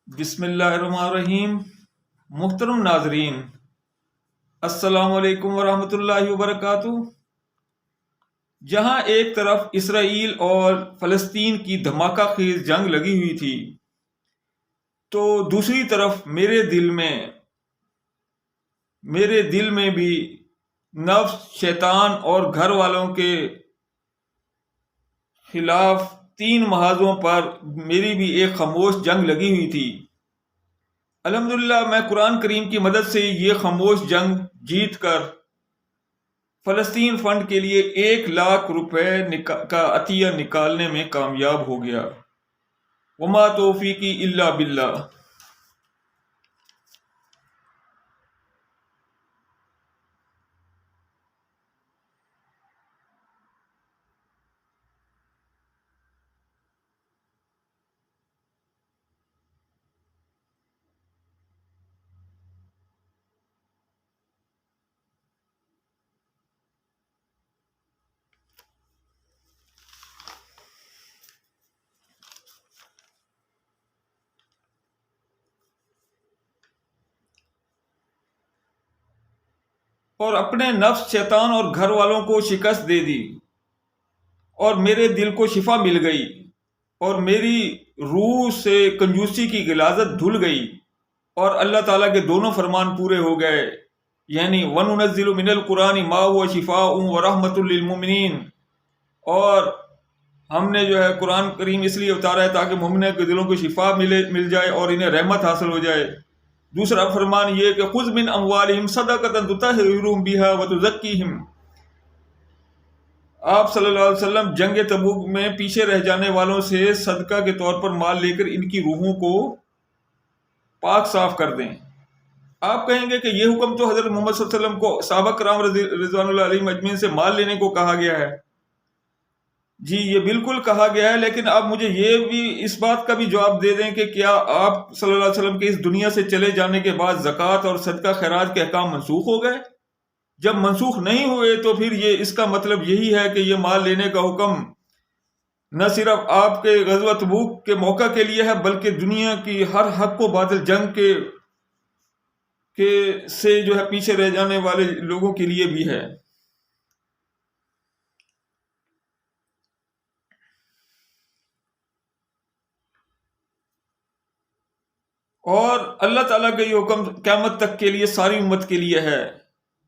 بسم اللہ الرحمن الرحیم۔ محترم ناظرین، السلام علیکم ورحمۃ اللہ وبرکاتہ۔ جہاں ایک طرف اسرائیل اور فلسطین کی دھماکہ خیز جنگ لگی ہوئی تھی، تو دوسری طرف میرے دل میں بھی نفس، شیطان اور گھر والوں کے خلاف تین محاذوں پر میری بھی ایک خاموش جنگ لگی ہوئی تھی۔ الحمدللہ میں قرآن کریم کی مدد سے یہ خاموش جنگ جیت کر فلسطین فنڈ کے لیے 1,00,000 روپے کا عطیہ نکالنے میں کامیاب ہو گیا۔ وما توفیقی الا باللہ۔ اور اپنے نفس، شیطان اور گھر والوں کو شکست دے دی، اور میرے دل کو شفا مل گئی، اور میری روح سے کنجوسی کی غلاظت دھل گئی، اور اللہ تعالیٰ کے دونوں فرمان پورے ہو گئے، یعنی وَنُنَزِّلُ مِنَ الْقُرْآنِ مَا هُوَ شِفَاءٌ وَرَحْمَةٌ لِّلْمُؤْمِنِينَ۔ اور ہم نے قرآن کریم اس لیے اتارا ہے تاکہ مومنوں کے دلوں کو شفا مل جائے اور انہیں رحمت حاصل ہو جائے۔ دوسرا فرمان یہ کہ خُذْ مِنْ أَمْوَالِهِمْ صَدَقَةً تُطَهِّرُهُمْ بِهَا وَتُزَكِّيهِمْ۔ آپ صلی اللہ علیہ وسلم جنگ تبوک میں پیچھے رہ جانے والوں سے صدقہ کے طور پر مال لے کر ان کی روحوں کو پاک صاف کر دیں۔ آپ کہیں گے کہ یہ حکم تو حضرت محمد صلی اللہ علیہ وسلم کو صحابہ کرام رضوان اللہ علیہم اجمعین سے مال لینے کو کہا گیا ہے۔ جی، یہ بالکل کہا گیا ہے، لیکن آپ مجھے یہ بھی اس بات کا بھی جواب دے دیں کہ کیا آپ صلی اللہ علیہ وسلم کے اس دنیا سے چلے جانے کے بعد زکوٰۃ اور صدقہ خیرات کے احکام منسوخ ہو گئے؟ جب منسوخ نہیں ہوئے تو پھر اس کا مطلب یہی ہے کہ یہ مال لینے کا حکم نہ صرف آپ کے غزوہ تبوک کے موقع کے لیے ہے، بلکہ دنیا کی ہر حق و باطل جنگ سے پیچھے رہ جانے والے لوگوں کے لیے بھی ہے۔ اور اللہ تعالیٰ کا یہ حکم قیامت تک کے لیے ساری امت کے لیے ہے۔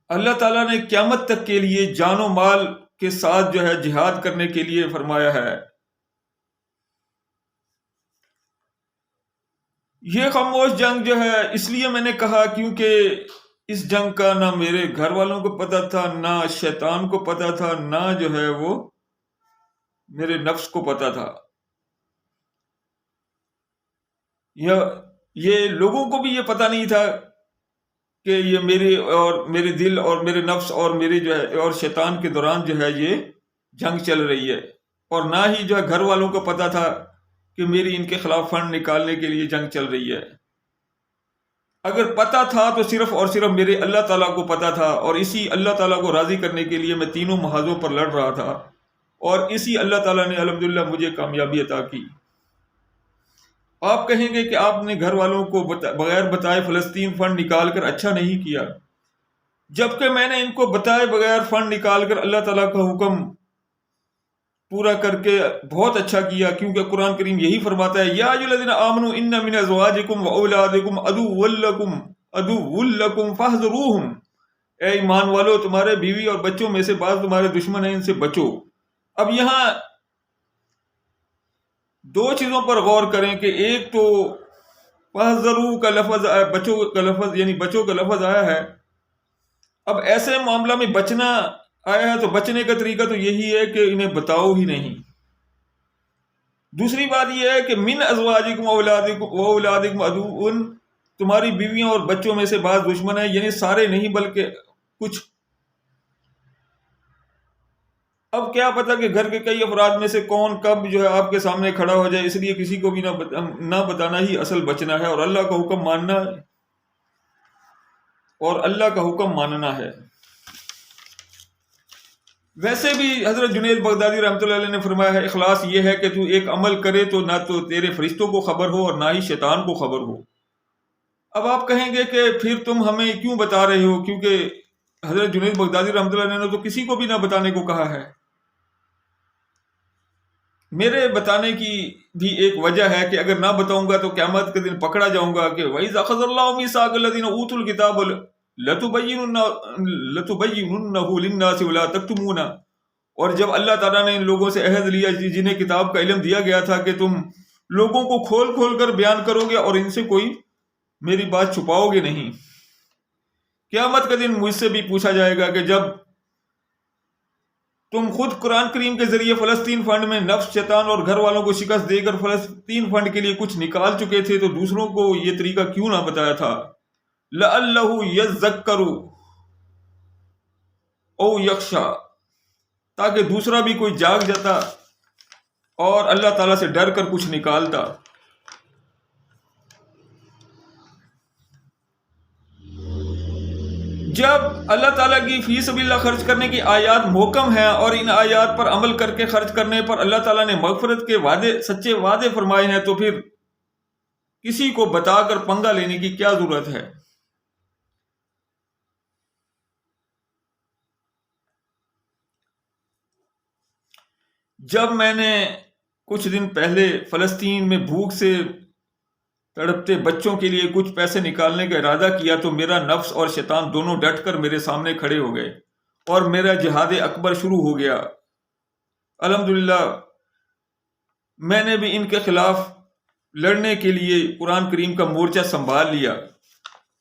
اللہ تعالیٰ نے قیامت تک کے لیے جان و مال کے ساتھ جہاد کرنے کے لیے فرمایا ہے۔ یہ خاموش جنگ اس لیے میں نے کہا کیونکہ اس جنگ کا نہ میرے گھر والوں کو پتا تھا، نہ شیطان کو پتا تھا، نہ وہ میرے نفس کو پتا تھا۔ یہ لوگوں کو بھی یہ پتا نہیں تھا کہ یہ میرے دل اور میرے نفس اور میرے اور شیطان کے دوران یہ جنگ چل رہی ہے، اور نہ ہی گھر والوں کو پتا تھا کہ میری ان کے خلاف فنڈ نکالنے کے لیے جنگ چل رہی ہے۔ اگر پتا تھا تو صرف اور صرف میرے اللہ تعالیٰ کو پتا تھا، اور اسی اللہ تعالیٰ کو راضی کرنے کے لیے میں تینوں محاذوں پر لڑ رہا تھا، اور اسی اللہ تعالیٰ نے الحمدللہ مجھے کامیابی عطا کی۔ آپ کہیں گے کہ آپ نے گھر والوں کو بغیر بتائے فلسطین فنڈ نکال کر اچھا نہیں کیا، جبکہ میں نے ان کو بتائے بغیر فنڈ نکال کر اللہ تعالیٰ کا حکم پورا کر کے بہت اچھا کیا، کیونکہ قرآن کریم یہی فرماتا ہے، یا ایھا الذین آمنوا ان من ازواجکم واولادکم عدو لکم فاحذروہم۔ اے ایمان والو، تمہارے بیوی اور بچوں میں سے بعض تمہارے دشمن ہیں، ان سے بچو۔ اب یہاں دو چیزوں پر غور کریں کہ ایک تو فاحذروا کا لفظ، بچو کا لفظ، یعنی بچو کا لفظ آیا ہے۔ اب ایسے معاملہ میں بچنا آیا ہے تو بچنے کا طریقہ تو یہی ہے کہ انہیں بتاؤ ہی نہیں۔ دوسری بات یہ ہے کہ من ازواجکم واولادکم عدو، تمہاری بیویوں اور بچوں میں سے بعض دشمن ہیں، یعنی سارے نہیں بلکہ کچھ۔ اب کیا پتا کہ گھر کے کئی افراد میں سے کون کب آپ کے سامنے کھڑا ہو جائے، اس لیے کسی کو بھی نہ بتانا ہی اصل بچنا ہے، اور اللہ کا حکم ماننا ہے، اور اللہ کا حکم ماننا ہے۔ ویسے بھی حضرت جنید بغدادی رحمۃ اللہ علیہ نے فرمایا ہے اخلاص یہ ہے کہ تو ایک عمل کرے تو نہ تو تیرے فرشتوں کو خبر ہو اور نہ ہی شیطان کو خبر ہو۔ اب آپ کہیں گے کہ پھر تم ہمیں کیوں بتا رہے ہو، کیونکہ حضرت جنید بغدادی رحمۃ اللہ علیہ نے تو کسی کو بھی نہ بتانے کو کہا ہے۔ میرے بتانے کی بھی ایک وجہ ہے کہ اگر نہ بتاؤں گا تو قیامت کے دن پکڑا جاؤں گا کہ وَإِذْ أَخَذَ اللَّهُ مِيثَاقَ الَّذِينَ أُوتُوا الْكِتَابَ لَتُبَيِّنُنَّهُ لِلنَّاسِ وَلَا تَكْتُمُونَهُ، اور جب اللہ تعالیٰ نے ان لوگوں سے عہد لیا جنہیں کتاب کا علم دیا گیا تھا کہ تم لوگوں کو کھول کھول کر بیان کرو گے اور ان سے کوئی میری بات چھپاؤ گے نہیں۔ قیامت کا دن مجھ سے بھی پوچھا جائے گا کہ جب تم خود قرآن کریم کے ذریعے فلسطین فنڈ میں نفس، شیطان اور گھر والوں کو شکست دے کر فلسطین فنڈ کے لیے کچھ نکال چکے تھے تو دوسروں کو یہ طریقہ کیوں نہ بتایا تھا؟ لَعَلَّهُ يَذَّكَّرُ او یخشا، تاکہ دوسرا بھی کوئی جاگ جاتا اور اللہ تعالیٰ سے ڈر کر کچھ نکالتا۔ جب اللہ تعالیٰ کی فی سبیل اللہ خرچ کرنے کی آیات محکم ہیں اور ان آیات پر عمل کر کے خرچ کرنے پر اللہ تعالیٰ نے مغفرت کے وعدے، سچے وعدے فرمائے ہیں، تو پھر کسی کو بتا کر پنگا لینے کی کیا ضرورت ہے؟ جب میں نے کچھ دن پہلے فلسطین میں بھوک سے تڑپتے بچوں کے لیے کچھ پیسے نکالنے کا ارادہ کیا تو میرا نفس اور شیطان دونوں ڈٹ کر میرے سامنے کھڑے ہو گئے اور میرا جہاد اکبر شروع ہو گیا۔ الحمدللہ میں نے بھی ان کے خلاف لڑنے کے لیے قرآن کریم کا مورچہ سنبھال لیا۔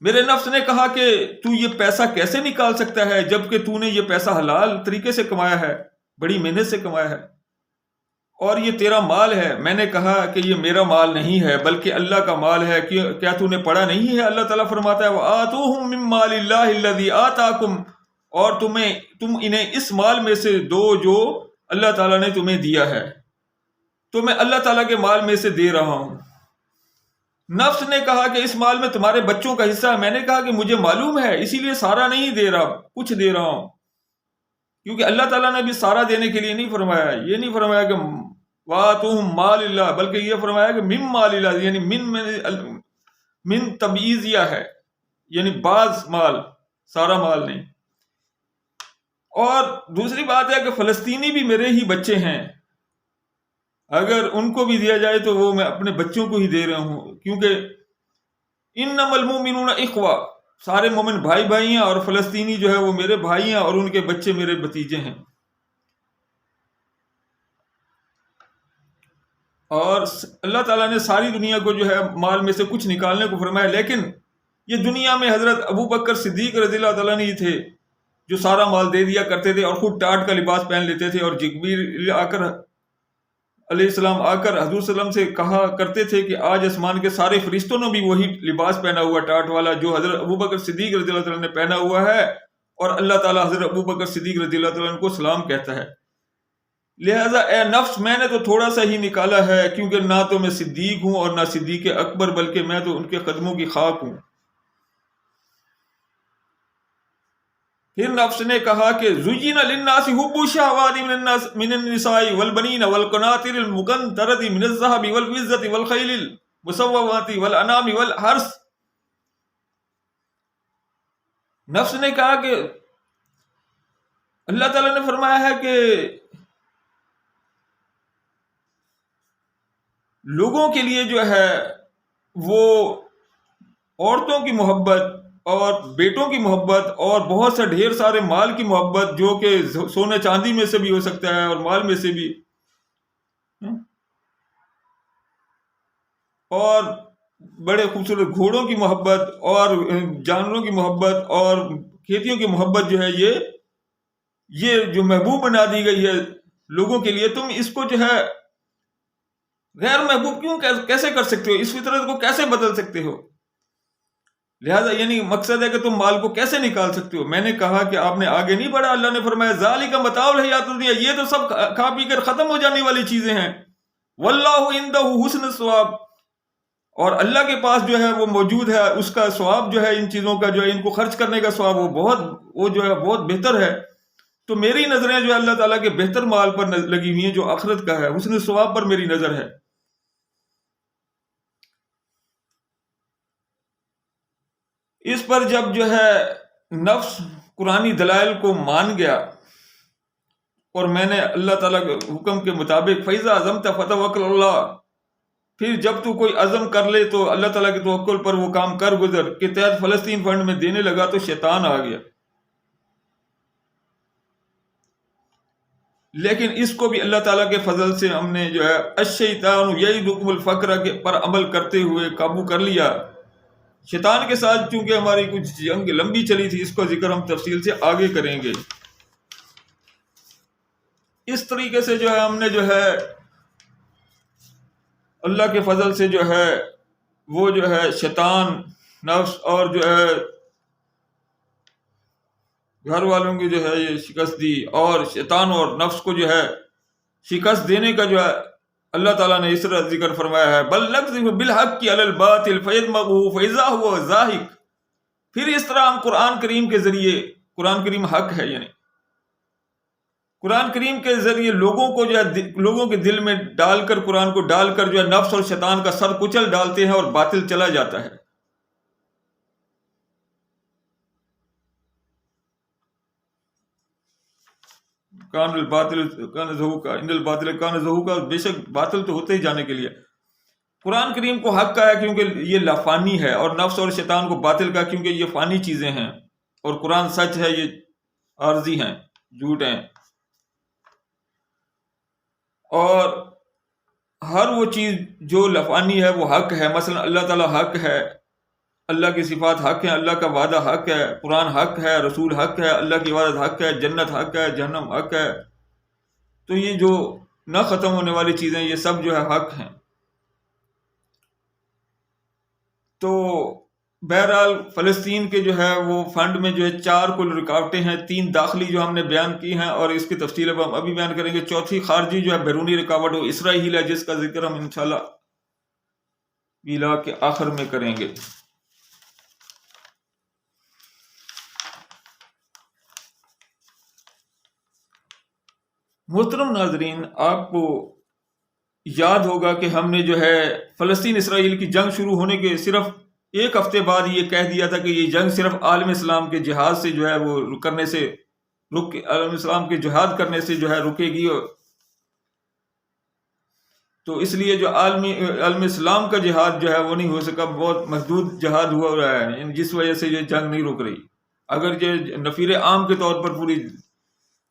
میرے نفس نے کہا کہ تو یہ پیسہ کیسے نکال سکتا ہے جبکہ تو نے یہ پیسہ حلال طریقے سے کمایا ہے، بڑی محنت سے کمایا ہے، اور یہ تیرا مال ہے۔ میں نے کہا کہ یہ میرا مال نہیں ہے بلکہ اللہ کا مال ہے۔ کیا تو نے پڑھا نہیں ہے اللہ تعالیٰ فرماتا ہے وَآتُوهُم مِّن مَّالِ اللَّهِ الَّذِي آتَاكُمْ، اور تم انہیں اس مال میں سے دو جو اللہ تعالیٰ نے تمہیں دیا ہے۔ تو میں اللہ تعالیٰ کے مال میں سے دے رہا ہوں۔ نفس نے کہا کہ اس مال میں تمہارے بچوں کا حصہ ہے۔ میں نے کہا کہ مجھے معلوم ہے، اسی لیے سارا نہیں دے رہا، کچھ دے رہا ہوں، کیونکہ اللہ تعالیٰ نے بھی سارا دینے کے لیے نہیں فرمایا۔ یہ نہیں فرمایا کہ وَآتُوهُم مال اللہ، بلکہ یہ فرمایا کہ من مال اللہ، یعنی من تبعیضیہ ہے، یعنی بعض مال، سارا مال نہیں۔ اور دوسری بات ہے کہ فلسطینی بھی میرے ہی بچے ہیں، اگر ان کو بھی دیا جائے تو وہ میں اپنے بچوں کو ہی دے رہا ہوں، کیونکہ انما المؤمنون اخوہ، سارے مومن بھائی بھائی ہیں، اور فلسطینی جو ہے وہ میرے بھائی ہیں اور ان کے بچے میرے بھتیجے ہیں۔ اور اللہ تعالیٰ نے ساری دنیا کو جو ہے مال میں سے کچھ نکالنے کو فرمایا، لیکن یہ دنیا میں حضرت ابو بکر صدیق رضی اللہ تعالیٰ نے تھے جو سارا مال دے دیا کرتے تھے اور خود ٹاٹ کا لباس پہن لیتے تھے، اور جبریل علیہ السلام آ کر حضور صلی اللہ علیہ وسلم سے کہا کرتے تھے کہ آج آسمان کے سارے فرشتوں نے بھی وہی لباس پہنا ہوا ٹاٹ والا جو حضرت ابو بکر صدیق رضی اللہ تعالیٰ نے پہنا ہوا ہے، اور اللہ تعالیٰ حضرت ابو بکر صدیق رضی اللہ تعالیٰ کو سلام کہتا ہے۔ لہذا اے نفس، میں نے تو تھوڑا سا ہی نکالا ہے، کیونکہ نہ تو میں صدیق ہوں اور نہ صدیق اکبر، بلکہ میں تو ان کے قدموں کی خاک ہوں۔ پھر نفس نے کہا کہ زُيِّنَ لِلنَّاسِ حُبُّ الشَّهَوَاتِ مِنَ النِّسَاءِ وَالْبَنِينَ وَالْقَنَاطِرِ الْمُقَنطَرَةِ مِنَ الذَّهَبِ وَالْفِضَّةِ وَالْخَيْلِ الْمُسَوَّمَةِ وَالْأَنْعَامِ وَالْحَرْثِ۔ نفس نے کہا کہ اللہ تعالیٰ نے فرمایا ہے کہ لوگوں کے لیے جو ہے وہ عورتوں کی محبت اور بیٹوں کی محبت اور بہت سے ڈھیر سارے مال کی محبت، جو کہ سونے چاندی میں سے بھی ہو سکتا ہے اور مال میں سے بھی، اور بڑے خوبصورت گھوڑوں کی محبت اور جانوروں کی محبت اور کھیتیوں کی محبت جو ہے یہ جو محبوب بنا دی گئی ہے لوگوں کے لیے، تم اس کو جو ہے غیر محبوب کیسے کر سکتے ہو؟ اس فطرت کو کیسے بدل سکتے ہو؟ لہذا یعنی مقصد ہے کہ تم مال کو کیسے نکال سکتے ہو؟ میں نے کہا کہ آپ نے آگے نہیں بڑھا۔ اللہ نے فرمایا ذالک متاع الحیات الدنیا، یہ تو سب کھا پی کر ختم ہو جانے والی چیزیں ہیں، واللہ عندہ حسن الثواب، اور اللہ کے پاس جو ہے وہ موجود ہے اس کا ثواب جو ہے ان چیزوں کا، جو ہے ان کو خرچ کرنے کا ثواب وہ جو ہے بہت بہتر ہے۔ تو میری نظریں جو ہے اللہ تعالیٰ کے بہتر مال پر لگی ہوئی ہیں جو آخرت کا ہے، حسن ثواب پر میری نظر ہے۔ اس پر جب جو ہے نفس قرآنی دلائل کو مان گیا اور میں نے اللہ تعالیٰ کے حکم کے مطابق فَإِذَا عَزَمْتَ فَتَوَكَّلْ عَلَى اللَّهِ، پھر جب تو کوئی عزم کر لے تو اللہ تعالیٰ کے توکل پر وہ کام کر گزر کے تحت فلسطین فنڈ میں دینے لگا تو شیطان آ گیا۔ لیکن اس کو بھی اللہ تعالیٰ کے فضل سے ہم نے جو ہے الشیطان یعدکم الفقر کے پر عمل کرتے ہوئے قابو کر لیا۔ شیطان کے ساتھ چونکہ ہماری کچھ جنگ لمبی چلی تھی، اس کا ذکر ہم تفصیل سے آگے کریں گے۔ اس طریقے سے جو ہے ہم نے جو ہے اللہ کے فضل سے جو ہے وہ جو ہے شیطان، نفس اور جو ہے گھر والوں کی جو ہے یہ شکست دی، اور شیطان اور نفس کو جو ہے شکست دینے کا جو ہے اللہ تعالیٰ نے اس طرح ذکر فرمایا ہے بل نقذف بالحق علی الباطل فیدمغه فاذا هو زاهق۔ پھر اس طرح ہم قرآن کریم کے ذریعے، قرآن کریم حق ہے، یعنی قرآن کریم کے ذریعے لوگوں کو جو ہے لوگوں کے دل میں ڈال کر، قرآن کو ڈال کر جو ہے نفس اور شیطان کا سر کچل ڈالتے ہیں اور باطل چلا جاتا ہے۔ کان الباطل کان زہوقا ان الباطل کان زہوقا، بے شک باطل تو ہوتے ہی جانے کے لیے۔ قرآن کریم کو حق کا ہے کیونکہ یہ لافانی ہے، اور نفس اور شیطان کو باطل کا کیونکہ یہ فانی چیزیں ہیں، اور قرآن سچ ہے، یہ عارضی ہیں، جھوٹ ہیں۔ اور ہر وہ چیز جو لفانی ہے وہ حق ہے، مثلا اللہ تعالیٰ حق ہے، اللہ کی صفات حق ہیں، اللہ کا وعدہ حق ہے، قرآن حق ہے، رسول حق ہے، اللہ کی عبادت حق ہے، جنت حق ہے، جہنم حق ہے۔ تو یہ جو نہ ختم ہونے والی چیزیں یہ سب جو ہے حق ہیں۔ تو بہرحال فلسطین کے جو ہے وہ فنڈ میں جو ہے 4 کل رکاوٹیں ہیں، 3 داخلی جو ہم نے بیان کی ہیں، اور اس کی تفصیل اب ہم ابھی بیان کریں گے۔ چوتھی خارجی جو ہے بیرونی رکاوٹ وہ اسرائیل ہے، جس کا ذکر ہم انشاءاللہ بیلا کے آخر میں کریں گے۔ محترم ناظرین، آپ کو یاد ہوگا کہ ہم نے جو ہے فلسطین اسرائیل کی جنگ شروع ہونے کے صرف 1 ہفتے بعد یہ کہہ دیا تھا کہ یہ جنگ صرف عالم اسلام کے جہاد سے جو ہے وہ کرنے سے عالم اسلام کے جہاد کرنے سے جو ہے رکے گی۔ تو اس لیے جو عالم اسلام کا جہاد جو ہے وہ نہیں ہو سکا، بہت محدود جہاد ہوا رہا ہے، جس وجہ سے یہ جنگ نہیں رک رہی۔ اگر یہ نفیر عام کے طور پر پوری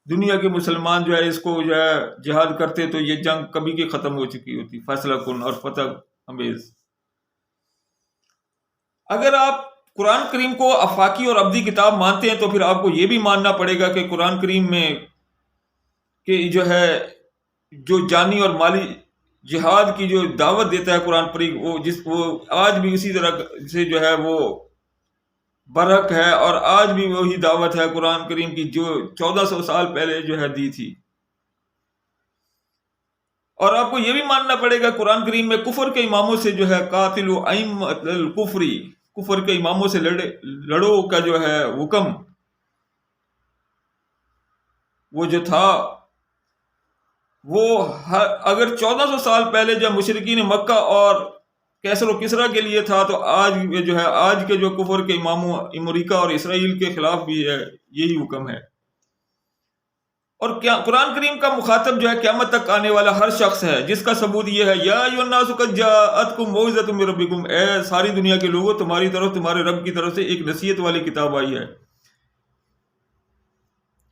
دنیا کے مسلمان جو ہے اس کو جو ہے جہاد کرتے تو یہ جنگ کبھی کی ختم ہو چکی ہوتی، فیصلہ کن اور فتح امیز۔ اگر آپ قرآن کریم کو آفاقی اور ابدی کتاب مانتے ہیں تو پھر آپ کو یہ بھی ماننا پڑے گا کہ قرآن کریم میں کہ جو ہے جو جانی اور مالی جہاد کی جو دعوت دیتا ہے قرآن کریم، وہ آج بھی اسی طرح سے جو ہے وہ برحق ہے، اور آج بھی وہی دعوت ہے قرآن کریم کی جو 1400 سال پہلے جو ہے دی تھی۔ اور آپ کو یہ بھی ماننا پڑے گا قرآن کریم میں کفر کے اماموں سے جو ہے قاتل ائمۃ الکفر، کفر کے اماموں سے لڑو کا جو ہے حکم وہ جو تھا وہ اگر 1400 سال پہلے جب مشرکین مکہ اور کیسر و کسرا کے لیے تھا، تو آج جو ہے آج کے جو کفر کے اماموں امریکہ اور اسرائیل کے خلاف بھی ہے یہی حکم ہے۔ اور کیا قرآن کریم کا مخاطب جو ہے قیامت تک آنے والا ہر شخص ہے، جس کا ثبوت یہ ہے یا ایھا الناس قد جاءتکم موعظۃ من ربکم، اے ساری دنیا کے لوگوں تمہاری طرف تمہارے رب کی طرف سے ایک نصیحت والی کتاب آئی ہے۔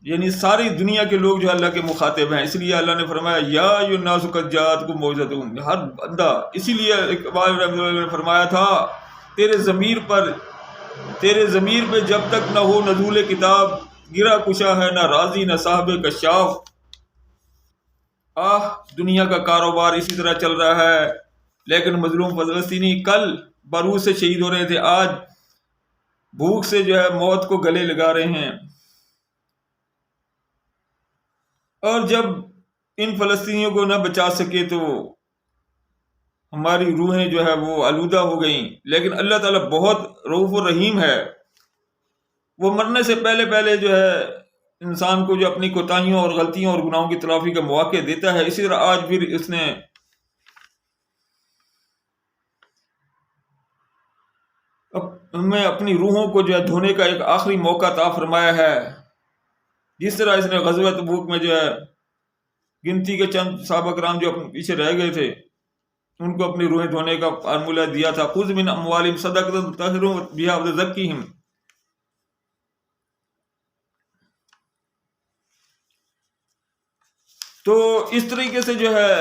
یعنی ساری دنیا کے لوگ جو اللہ کے مخاطب ہیں، اس لیے اللہ نے فرمایا یا ایھا الناس قد جاءتکم موعظۃ، ہر بندہ، اسی لیے اقبال رحمۃ اللہ نے فرمایا تھا تیرے ضمیر پہ جب تک نہ ہو نزول کتاب گرا کشا ہے نہ راضی نہ صاحب کشاف۔ دنیا کا کاروبار اسی طرح چل رہا ہے، لیکن مظلوم فلسطینی کل بارود سے شہید ہو رہے تھے، آج بھوک سے جو ہے موت کو گلے لگا رہے ہیں۔ اور جب ان فلسطینیوں کو نہ بچا سکے تو ہماری روحیں جو ہے وہ آلودہ ہو گئیں، لیکن اللہ تعالیٰ بہت رؤوف الرحیم ہے، وہ مرنے سے پہلے جو ہے انسان کو جو اپنی کوتاہیوں اور غلطیوں اور گناہوں کی تلافی کا مواقع دیتا ہے، اسی طرح آج پھر اس نے ہمیں اپنی روحوں کو جو ہے دھونے کا ایک آخری موقع عطا فرمایا ہے. جس طرح اس نے غزوہ تبوک میں جو ہے گنتی کے چند صحابہ کرام جو اپنے پیچھے رہ گئے تھے ان کو اپنی روحیں دھونے کا فارمولہ دیا تھا. خذ من اموالہم صدقۃ تطہرھم بہا وتزکیہم. تو اس طریقے سے جو ہے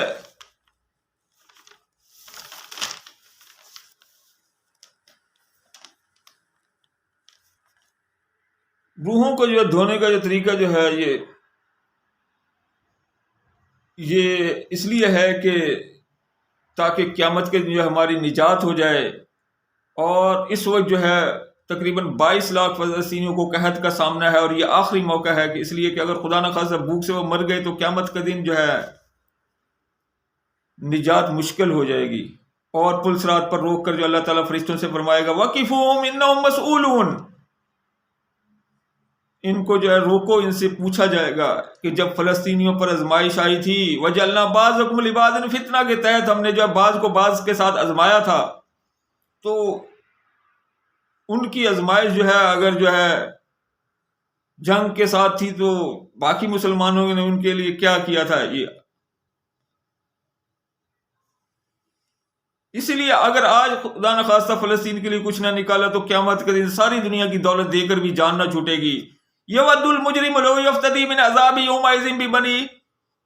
روحوں کو جو ہے دھونے کا جو طریقہ جو ہے یہ اس لیے ہے کہ تاکہ قیامت کے جو ہماری نجات ہو جائے. اور اس وقت جو ہے تقریباً 22 لاکھ فلسطینیوں کو قحط کا سامنا ہے، اور یہ آخری موقع ہے کہ اس لیے کہ اگر خدا نخواستہ بھوک سے وہ مر گئے تو قیامت کا دن جو ہے نجات مشکل ہو جائے گی. اور پل صراط پر روک کر جو اللہ تعالیٰ فرشتوں سے فرمائے گا وَقِفُوهُمْ إِنَّهُمْ مَسْئُولُونَ. ان کو جو ہے روکو، ان سے پوچھا جائے گا کہ جب فلسطینیوں پر آزمائش آئی تھی وَجَعَلْنَا بَعْضَكُمْ لِبَعْضٍ فِتْنَةً کے تحت ہم نے جو ہے بعض کو بعض کے ساتھ آزمایا تھا، تو ان کی آزمائش جو ہے اگر جو ہے جنگ کے ساتھ تھی تو باقی مسلمانوں نے ان کے لیے کیا کیا تھا. اسی لیے اگر آج خدا نخواستہ فلسطین کے لیے کچھ نہ نکالا تو قیامت کے دن ساری دنیا کی دولت دے کر بھی جان نہ چھوٹے گی. یود المجرم لو یفتدی من عذاب یومئذ ببنی.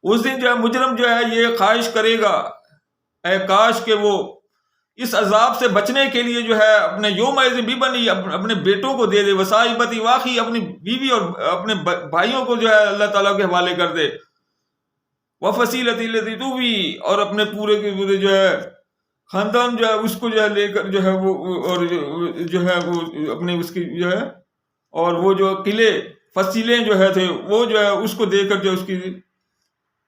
اس دن جو ہے مجرم جو ہے یہ خواہش کرے گا اے کاش کہ وہ اس عذاب سے بچنے کے لیے جو ہے اپنے یومئذ ببنی اپنے بیٹوں کو دے دے، وصاحبتی واخی اپنی بیوی اور اپنے بھائیوں کو جو ہے اللہ تعالیٰ کے حوالے کر دے، وفصیلتی التی توی اور اپنے پورے کے پورے جو ہے خاندان جو ہے اس کو جو ہے لے کر جو ہے وہ اور جو ہے وہ اپنے اس کی جو ہے اور وہ جو قلعے فصیلیں جو ہے تھے وہ جو ہے اس کو دے کر جو اس کی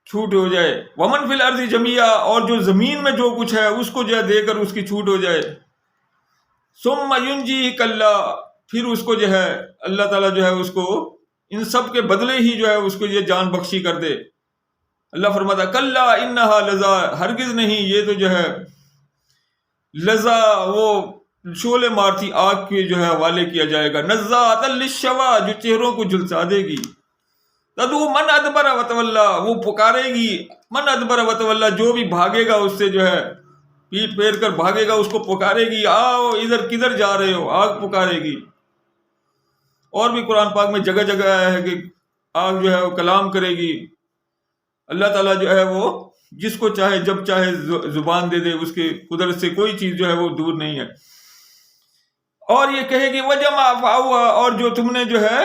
چھوٹ ہو جائے. ومن فی الارض جمیعا اور جو زمین میں جو کچھ ہے اس کو جو ہے دے کر اس کی چھوٹ ہو جائے. ثم ینجیک اللہ پھر اس کو جو ہے اللہ تعالیٰ جو ہے اس کو ان سب کے بدلے ہی جو ہے اس کو یہ جان بخشی کر دے. اللہ فرماتا کلا انہا لظا ہرگز نہیں، یہ تو جو ہے لظا وہ شعلے مارتی آگ کے جو ہے حوالے کیا جائے گا. نزاعۃ للشوا جو چہروں کو جھلسا دے گی. تدعو من ادبر وتولا وہ پکارے گی من ادبر وتولا جو بھی بھاگے گا اس سے جو ہے پیٹ پھیر کر بھاگے گا اس کو پکارے گی آؤ ادھر کدھر جا رہے ہو، آگ پکارے گی. اور بھی قرآن پاک میں جگہ جگہ آیا ہے کہ آگ جو ہے وہ کلام کرے گی. اللہ تعالیٰ جو ہے وہ جس کو چاہے جب چاہے زبان دے دے، اس کے قدرت سے کوئی چیز جو ہے وہ دور نہیں ہے. اور یہ کہے گی وجمع فاوا اور جو تم نے جو ہے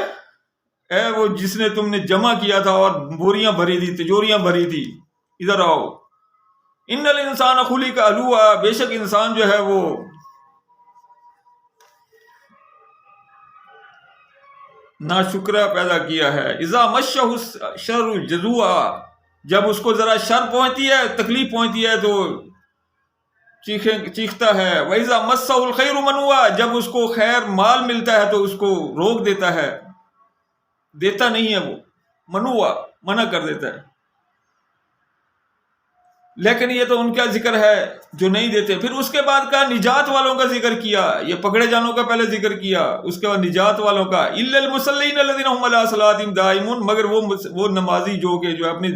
اے وہ جس نے تم نے جمع کیا تھا اور بوریاں بھری تھی، تجوریاں بھری تھی، ادھر آؤ. ان الانسان خلق ہلوعا بے شک انسان جو ہے وہ ناشکرہ پیدا کیا ہے. اذا مشہ الشر جزوعا جب اس کو ذرا شر پہنچتی ہے، تکلیف پہنچتی ہے تو چیختا ہے. وَإِذَا مَسَّهُ الْخَيْرُ مَنُوعًا جب اس کو خیر مال ملتا ہے تو اس کو روک دیتا ہے، دیتا نہیں ہے، وہ منوع منع کر دیتا ہے. لیکن یہ تو ان کا ذکر ہے جو نہیں دیتے. پھر اس کے بعد کا نجات والوں کا ذکر کیا، یہ پکڑے جانوں کا پہلے ذکر کیا، اس کے بعد نجات والوں کا. إِلَّا الْمُصَلِّينَ الَّذِينَ هُمْ عَلَىٰ صَلَاتِهِمْ دَائِمُونَ مگر وہ نمازی جو کہ جو اپنی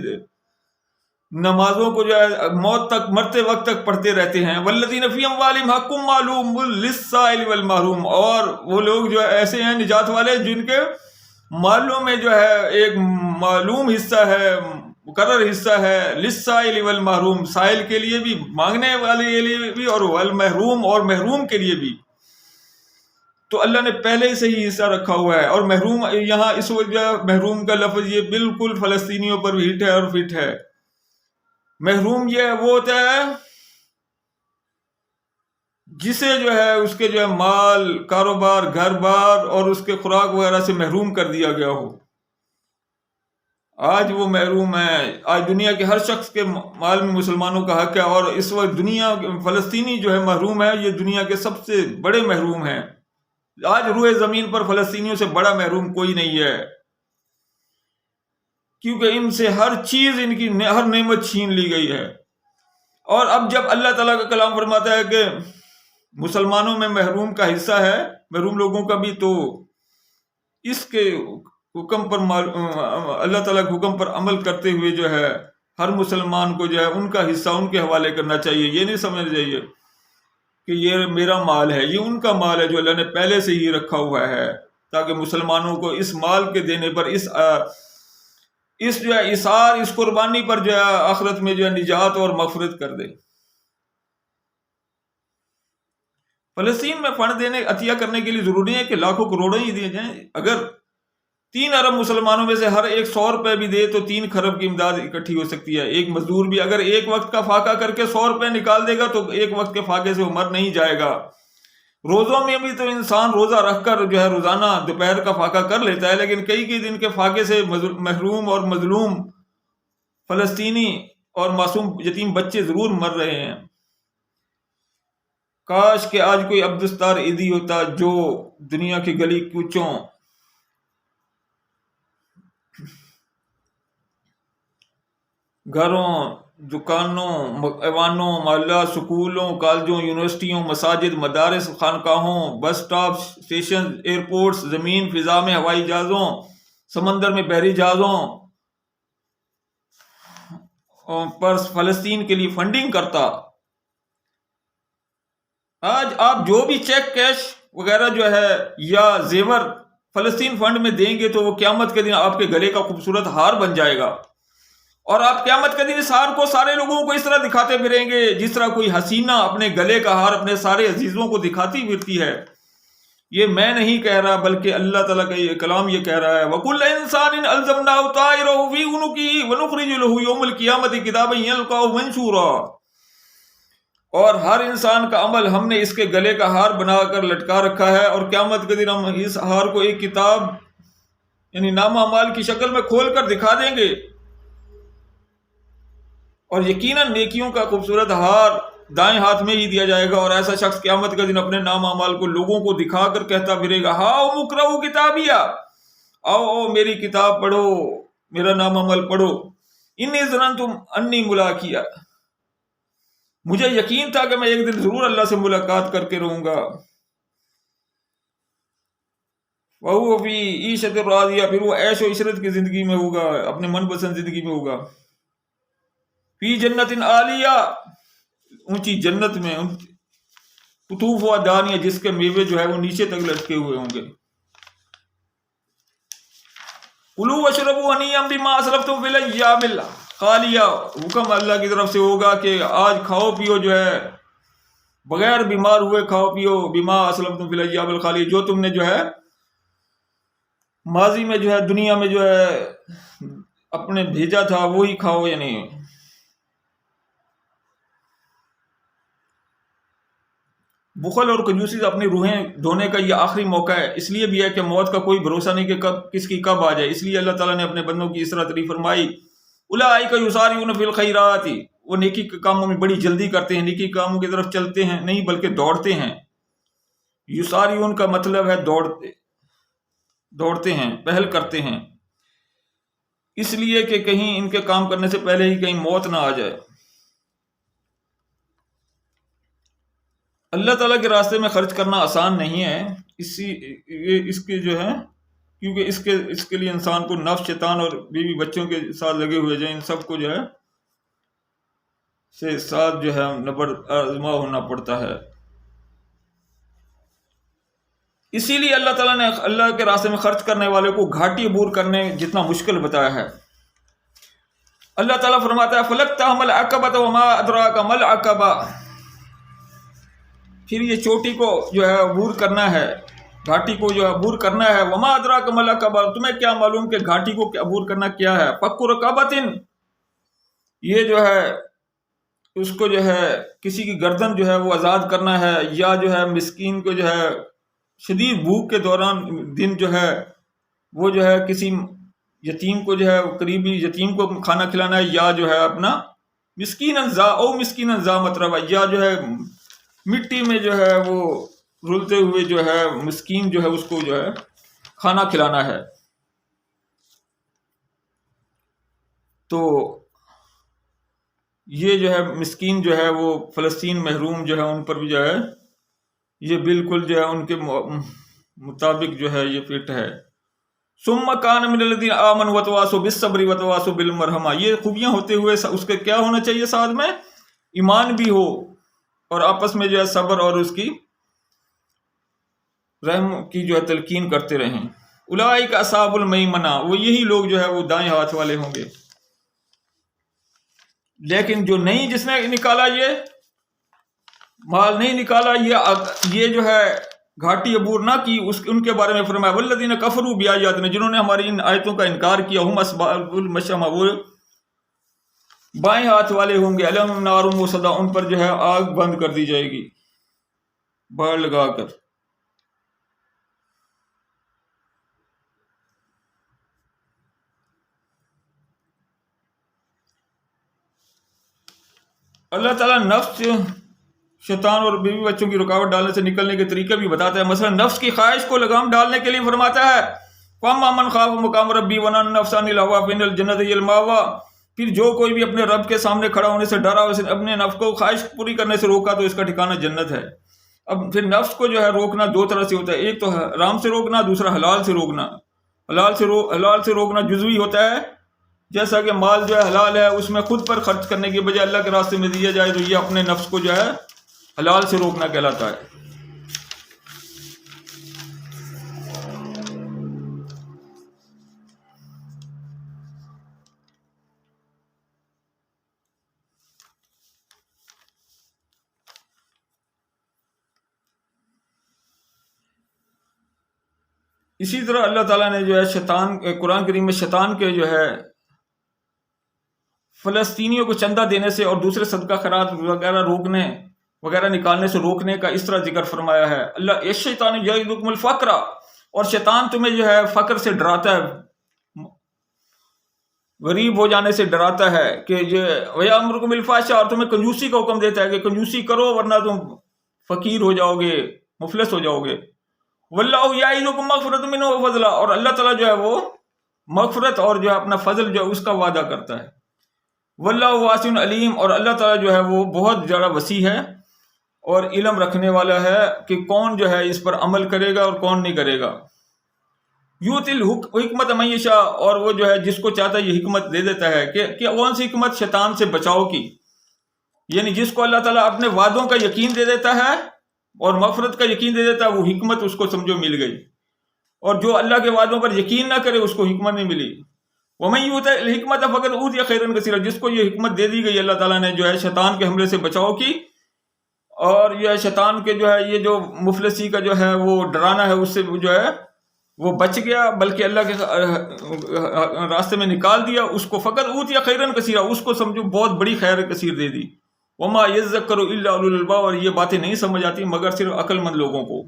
نمازوں کو جو ہے موت تک مرتے وقت تک پڑھتے رہتے ہیں. والذین فی اموالہم حق معلوم للسائل والمحروم اور وہ لوگ جو ایسے ہیں نجات والے جن کے مالوں میں جو ہے ایک معلوم حصہ ہے، مقرر حصہ ہے، للسائل والمحروم سائل کے لیے بھی، مانگنے والے کے لیے بھی، اور والمحروم اور محروم کے لیے بھی. تو اللہ نے پہلے سے ہی حصہ رکھا ہوا ہے. اور محروم یہاں اس وجہ محروم کا لفظ یہ بالکل فلسطینیوں پر بھی ہٹ ہے اور فٹ ہے. محروم یہ وہ ہوتا ہے جسے جو ہے اس کے جو ہے مال، کاروبار، گھر بار اور اس کے خوراک وغیرہ سے محروم کر دیا گیا ہو. آج وہ محروم ہے. آج دنیا کے ہر شخص کے مال میں مسلمانوں کا حق ہے، اور اس وقت دنیا فلسطینی جو ہے محروم ہے، یہ دنیا کے سب سے بڑے محروم ہیں. آج روئے زمین پر فلسطینیوں سے بڑا محروم کوئی نہیں ہے. کیونکہ ان سے ہر چیز، ان کی ہر نعمت چھین لی گئی ہے۔ اور اب جب اللہ تعالیٰ کا کلام فرماتا ہے کہ مسلمانوں میں محروم کا حصہ ہے، محروم لوگوں کا بھی، تو اس کے حکم پر اللہ تعالیٰ کے حکم پر عمل کرتے ہوئے جو ہے ہر مسلمان کو جو ہے ان کا حصہ ان کے حوالے کرنا چاہیے۔ یہ نہیں سمجھ جائیے کہ یہ میرا مال ہے، یہ ان کا مال ہے جو اللہ نے پہلے سے ہی رکھا ہوا ہے، تاکہ مسلمانوں کو اس مال کے دینے پر، اس جو ہے اثار، اس قربانی پر جو ہے آخرت میں جو ہے نجات اور مغفرت کر دے۔ فلسطین میں فنڈ دینے، عطیہ کرنے کے لیے ضروری ہے کہ لاکھوں کروڑوں ہی دیے جائیں۔ اگر 3 ارب مسلمانوں میں سے ہر ایک 100 روپے بھی دے تو 3 خرب کی امداد اکٹھی ہو سکتی ہے۔ ایک مزدور بھی اگر ایک وقت کا فاقہ کر کے 100 روپے نکال دے گا تو ایک وقت کے فاقے سے وہ مر نہیں جائے گا۔ روزوں میں بھی تو انسان روزہ رکھ کر جو ہے روزانہ دوپہر کا فاقہ کر لیتا ہے، لیکن کئی دن کے فاقے سے محروم اور مظلوم فلسطینی اور معصوم یتیم بچے ضرور مر رہے ہیں۔ کاش کہ آج کوئی عبدالستار عیدی ہوتا جو دنیا کی گلی کوچوں، گھروں، دکانوں، ایوانوں، محلہ، سکولوں، کالجوں، یونیورسٹیوں، مساجد، مدارس، خانقاہوں، بس سٹاپ، اسٹیشن، ایئرپورٹس، زمین فضا میں ہوائی جہازوں، سمندر میں بحری جہازوں پر فلسطین کے لیے فنڈنگ کرتا۔ آج آپ جو بھی چیک، کیش وغیرہ جو ہے یا زیور فلسطین فنڈ میں دیں گے تو وہ قیامت کے دن آپ کے گلے کا خوبصورت ہار بن جائے گا، اور آپ قیامت کے دن اس ہار کو سارے لوگوں کو اس طرح دکھاتے پھریں گے جس طرح کوئی حسینہ اپنے گلے کا ہار اپنے سارے عزیزوں کو دکھاتی پھرتی ہے۔ یہ میں نہیں کہہ رہا بلکہ اللہ تعالیٰ کا یہ کلام یہ کہہ رہا ہے، وَكُلَّ إِنسَانٍ أَلْزَمْنَاهُ طَائِرَهُ فِي عُنُقِهِ وَنُخْرِجُ لَهُ يَوْمَ الْقِيَامَةِ كِتَابًا يَلْقَاهُ مَنشُورًا۔ اور ہر انسان کا عمل ہم نے اس کے گلے کا ہار بنا کر لٹکا رکھا ہے، اور قیامت کے دن ہم اس ہار کو ایک کتاب یعنی نامہ اعمال کی شکل میں کھول کر دکھا دیں گے، اور یقیناً نیکیوں کا خوبصورت ہار دائیں ہاتھ میں ہی دیا جائے گا، اور ایسا شخص قیامت کے دن اپنے نام اعمال کو لوگوں کو دکھا کر کہتا پھرے گا، ہاؤ اقرؤ کتابیہ، آؤ میری کتاب پڑھو، میرا نام عمل پڑھو، انی ظننت انی ملاقیہ، مجھے یقین تھا کہ میں ایک دن ضرور اللہ سے ملاقات کر کے رہوں گا۔ وہو فی عیشۃ راضیہ، پھر وہ عیش و عشرت کی زندگی میں ہوگا، اپنے من پسند زندگی میں ہوگا۔ فی جنت عالیہ، اونچی جنت میں، قطوفها دانیہ، جس کے میوے جو ہے وہ نیچے تک لٹکے ہوئے ہوں گے۔ کلوا واشربوا ہنیئا بما اسلفتم فی الایام الخالیہ، حکم اللہ کی طرف سے ہوگا کہ آج کھاؤ پیو جو ہے، بغیر بیمار ہوئے کھاؤ پیو، بما اسلفتم فی الایام الخالیہ، جو تم نے جو ہے ماضی میں جو ہے دنیا میں جو ہے اپنے بھیجا تھا وہی کھاؤ۔ یعنی بخل اور کنجوسی سے اپنی روحیں دھونے کا یہ آخری موقع ہے، اس لیے بھی ہے کہ موت کا کوئی بھروسہ نہیں کہ کس کی کب آ جائے، اس لیے اللہ تعالیٰ نے اپنے بندوں کی اس طرح تعریف فرمائی، اولئک یسارعون فی الخیرات، وہ نیکی کے کاموں میں بڑی جلدی کرتے ہیں، نیکی کاموں کی طرف چلتے ہیں نہیں بلکہ دوڑتے ہیں۔ یسارعون کا مطلب ہے دوڑتے ہیں، پہل کرتے ہیں، اس لیے کہ کہیں ان کے کام کرنے سے پہلے ہی کہیں موت نہ آ جائے۔ اللہ تعالیٰ کے راستے میں خرچ کرنا آسان نہیں ہے، اس کے جو ہے کیونکہ اس کے لیے انسان کو نفس، شیطان اور بیوی بچوں کے ساتھ لگے ہوئے جو ان سب کو جو ہے سے ساتھ جو ہے آزما ہونا پڑتا ہے۔ اسی لیے اللہ تعالیٰ نے اللہ کے راستے میں خرچ کرنے والے کو گھاٹی عبور کرنے جتنا مشکل بتایا ہے۔ اللہ تعالیٰ فرماتا ہے فَلَقْتَحَمَ الْعَقَبَةَ وَمَا أَدْرَاكَ مَا الْعَقَبَةُ، پھر یہ چوٹی کو جو ہے عبور کرنا ہے، گھاٹی کو جو ہے عبور کرنا ہے، وَمَا أَدْرَاكَ مَا الْعَقَبَةُ، تمہیں کیا معلوم کہ گھاٹی کو عبور کرنا کیا ہے، فَكُّ رَقَبَةٍ، یہ جو ہے اس کو جو ہے کسی کی گردن جو ہے وہ آزاد کرنا ہے، یا جو ہے مسکین کو جو ہے شدید بھوک کے دوران دن جو ہے وہ جو ہے کسی یتیم کو جو ہے قریبی یتیم کو کھانا کھلانا ہے، یا جو ہے اپنا مسکین ذا متربہ، یا جو ہے مٹی میں جو ہے وہ رلتے ہوئے جو ہے مسکین جو ہے اس کو جو ہے کھانا کھلانا ہے۔ تو یہ جو ہے مسکین جو ہے وہ فلسطین محروم جو ہے ان پر بھی جو ہے یہ بالکل جو ہے ان کے مطابق جو ہے یہ فٹ ہے. ثم کان من الذین آمنوا وتواصوا بالصبر وتواصوا بالمرحمہ. یہ خوبیاں ہوتے ہوئے اس کے کیا ہونا چاہیے ساتھ میں؟ ایمان بھی ہو اور آپس میں جو ہے صبر اور اس کی رحم کی جو ہے تلقین کرتے رہیں. اولئک اصحاب المیمنہ. وہ یہی لوگ جو ہے وہ دائیں ہاتھ والے ہوں گے. لیکن جو نہیں جس نے نکالا یہ مال نہیں نکالا یہ جو ہے گھاٹی عبور نہ کی ان کے بارے میں فرمایا والذین کفروا بآیاتنا. جنہوں نے ہماری ان آیتوں کا انکار کیا ہم اصحاب المشأمہ. وہ بائیں ہاتھ والے ہوں گے. لہم نار مؤصدہ. ان پر جو ہے آگ بند کر دی جائے گی باڑ لگا کر. اللہ تعالیٰ نفس شیطان اور بیوی بچوں کی رکاوٹ ڈالنے سے نکلنے کے طریقے بھی بتاتا ہے. مثلا نفس کی خواہش کو لگام ڈالنے کے لیے فرماتا ہے فَأَمَّا مَنْ خَافَ مَقَامَ رَبِّهِ وَنَهَى النَّفْسَ عَنِ الْهَوَىٰ فَإِنَّ الْجَنَّةَ هِيَ الْمَأْوَىٰ. پھر جو کوئی بھی اپنے رب کے سامنے کھڑا ہونے سے ڈرا اسے اپنے نفس کو خواہش پوری کرنے سے روکا تو اس کا ٹھکانہ جنت ہے. اب پھر نفس کو جو ہے روکنا دو طرح سے ہوتا ہے. ایک تو حرام سے روکنا, دوسرا حلال سے روکنا. حلال سے روکنا جزوی ہوتا ہے, جیسا کہ مال جو ہے حلال ہے اس میں خود پر خرچ کرنے کی بجائے اللہ کے راستے میں دیا جائے تو یہ اپنے نفس کو جو ہے حلال سے روکنا کہلاتا ہے. اسی طرح اللہ تعالیٰ نے جو ہے شیطان قرآن کریم میں شیطان کے جو ہے فلسطینیوں کو چندہ دینے سے اور دوسرے صدقہ خیرات وغیرہ روکنے وغیرہ نکالنے سے روکنے کا اس طرح ذکر فرمایا ہے. اللہ الشیطان یعدکم الفقر. اور شیطان تمہیں جو ہے فقر سے ڈراتا ہے, غریب ہو جانے سے ڈراتا ہے کہ وَيَأْمُرُكُم بِالْفَحْشَاءِ. اور تمہیں کنجوسی کا حکم دیتا ہے کہ کنجوسی کرو ورنہ تم فقیر ہو جاؤ گے, مفلس ہو جاؤ گے. وَاللَّهُ يَعِدُكُم مَغْفِرَةً مِّنْهُ وَفَضْلًا. اور اللہ تعالیٰ جو ہے وہ مغفرت اور جو ہے اپنا فضل جو ہے اس کا وعدہ کرتا ہے. وَاللَّهُ وَاسِعٌ عَلِيمٌ. اور اللہ تعالیٰ جو ہے وہ بہت زیادہ وسیع ہے اور علم رکھنے والا ہے کہ کون جو ہے اس پر عمل کرے گا اور کون نہیں کرے گا. یؤتی الحکمت من یشاء. اور وہ جو ہے جس کو چاہتا ہے یہ حکمت دے دیتا ہے کہ کون سی حکمت؟ شیطان سے بچاؤ کی. یعنی جس کو اللہ تعالیٰ اپنے وعدوں کا یقین دے دیتا ہے اور مغفرت کا یقین دے دیتا ہے وہ حکمت اس کو سمجھو مل گئی. اور جو اللہ کے وعدوں پر یقین نہ کرے اس کو حکمت نہیں ملی. وَمَن یؤت الحکمت فقد اوتی خیرا کثیرا. جس کو یہ حکمت دے دی گئی اللہ تعالیٰ نے جو ہے شیطان کے حملے سے بچاؤ کی اور یہ شیطان کے جو ہے یہ جو مفلسی کا جو ہے وہ ڈرانا ہے اس سے جو ہے وہ بچ گیا, بلکہ اللہ کے راستے میں نکال دیا اس کو. فقط اوتی خیرا کثیرا. اس کو سمجھو بہت بڑی خیر کثیر دے دی. وما یذکر الا اولو الالباب. اور یہ باتیں نہیں سمجھ آتی مگر صرف عقل مند لوگوں کو.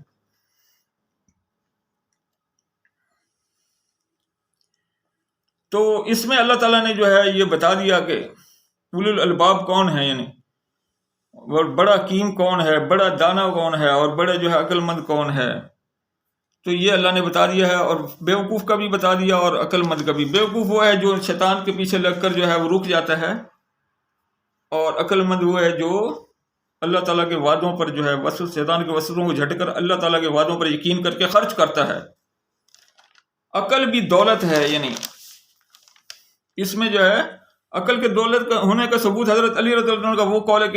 تو اس میں اللہ تعالیٰ نے جو ہے یہ بتا دیا کہ اولو الالباب کون ہے, یعنی بڑا حکیم کون ہے, بڑا دانا کون ہے اور بڑا جو ہے عقل مند کون ہے. تو یہ اللہ نے بتا دیا ہے اور بیوقوف کا بھی بتا دیا اور عقل مند کا بھی. بیوقوف وہ ہے جو شیطان کے پیچھے لگ کر جو ہے وہ رک جاتا ہے اور عقل مند وہ ہے جو اللہ تعالیٰ کے وعدوں پر جو ہے شیطان کے وسوسوں کو جھٹ کر اللہ تعالیٰ کے وعدوں پر یقین کر کے خرچ کرتا ہے. عقل بھی دولت ہے, یعنی اس میں جو ہے عقل کے دولت کا ہونے کا ثبوت حضرت علی رضی اللہ عنہ کا وہ قول ہے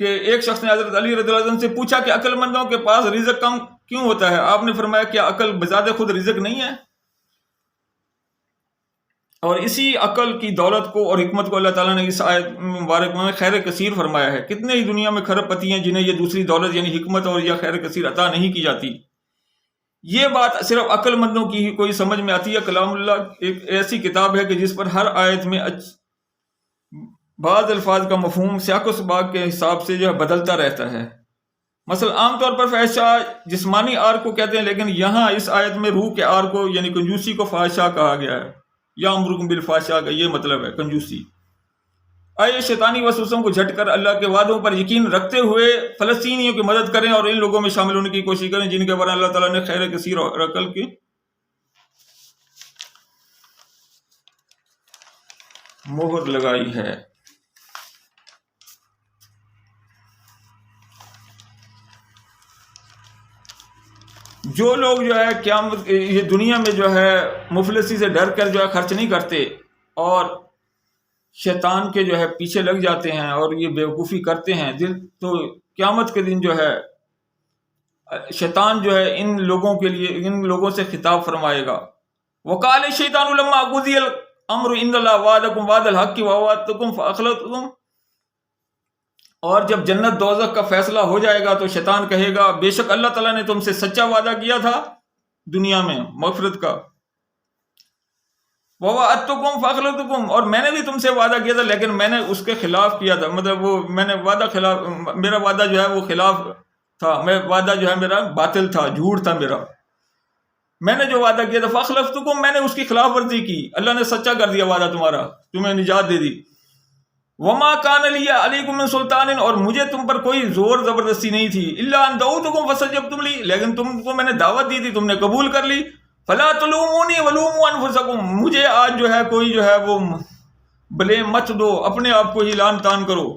کہ ایک شخص نے حضرت علی رضی اللہ عنہ سے پوچھا کہ عقل مندوں کے پاس رزق کم کیوں ہوتا ہے؟ آپ نے فرمایا کیا عقل بذات خود رزق نہیں ہے؟ اور اسی عقل کی دولت کو اور حکمت کو اللہ تعالیٰ نے اس آیت مبارک میں خیر کثیر فرمایا ہے. کتنے ہی دنیا میں کھرب پتی ہیں جنہیں یہ دوسری دولت یعنی حکمت اور یا خیر کثیر عطا نہیں کی جاتی. یہ بات صرف عقل مندوں کی ہی کوئی سمجھ میں آتی ہے. کلام اللہ ایک ایسی کتاب ہے کہ جس پر ہر آیت میں بعض الفاظ کا مفہوم سیاق و سباق کے حساب سے جو ہے بدلتا رہتا ہے. مثلا عام طور پر فحشہ جسمانی آر کو کہتے ہیں, لیکن یہاں اس آیت میں روح کے آر کو یعنی کنجوسی کو فحشہ کہا گیا ہے. یا امرکم بالفحشاء کا یہ مطلب ہے کنجوسی. آئے شیطانی وسوسوں کو جھٹ کر اللہ کے وعدوں پر یقین رکھتے ہوئے فلسطینیوں کی مدد کریں اور ان لوگوں میں شامل ہونے کی کوشش کریں جن کے بارے اللہ تعالیٰ نے خیر کثیر اور عقل کی مہر لگائی ہے۔ جو لوگ جو ہے قیامت یہ دنیا میں جو ہے مفلسی سے ڈر کر جو ہے خرچ نہیں کرتے اور شیطان کے جو ہے پیچھے لگ جاتے ہیں اور یہ بیوقوفی کرتے ہیں تو قیامت کے دن جو ہے شیطان جو ہے ان لوگوں کے لیے ان لوگوں سے خطاب فرمائے گا، وقال الشیطان لما قضی الامر ان اللہ وعدکم وعد الحق ووعدتکم فاخلفتکم، اور جب جنت دوزخ کا فیصلہ ہو جائے گا تو شیطان کہے گا بے شک اللہ تعالیٰ نے تم سے سچا وعدہ کیا تھا دنیا میں مغفرت کا، ووعدتکم فاخلفتکم، اور میں نے بھی تم سے وعدہ کیا تھا لیکن میں نے اس کے خلاف کیا تھا، مطلب وہ میں نے وعدہ خلاف، میرا وعدہ جو ہے وہ خلاف تھا، میں وعدہ جو ہے میرا باطل تھا، جھوٹ تھا میرا، میں نے جو وعدہ کیا تھا فاخلفتکم، میں نے اس کی خلاف ورزی کی، اللہ نے سچا کر دیا وعدہ تمہارا، تمہیں نجات دے دی، وما کان لی علیکم من سلطان، اور مجھے تم پر کوئی زور زبردستی نہیں تھی، الا ان دعوتکم فاستجبتم لی، لیکن تم کو میں نے دعوت دی تھی تم نے قبول کر لی، فلا تلومونی ولوموا انفسکم، مجھے آج جو ہے کوئی جو ہے وہ بلیم مت دو، اپنے آپ کو ہی لعن تان کرو،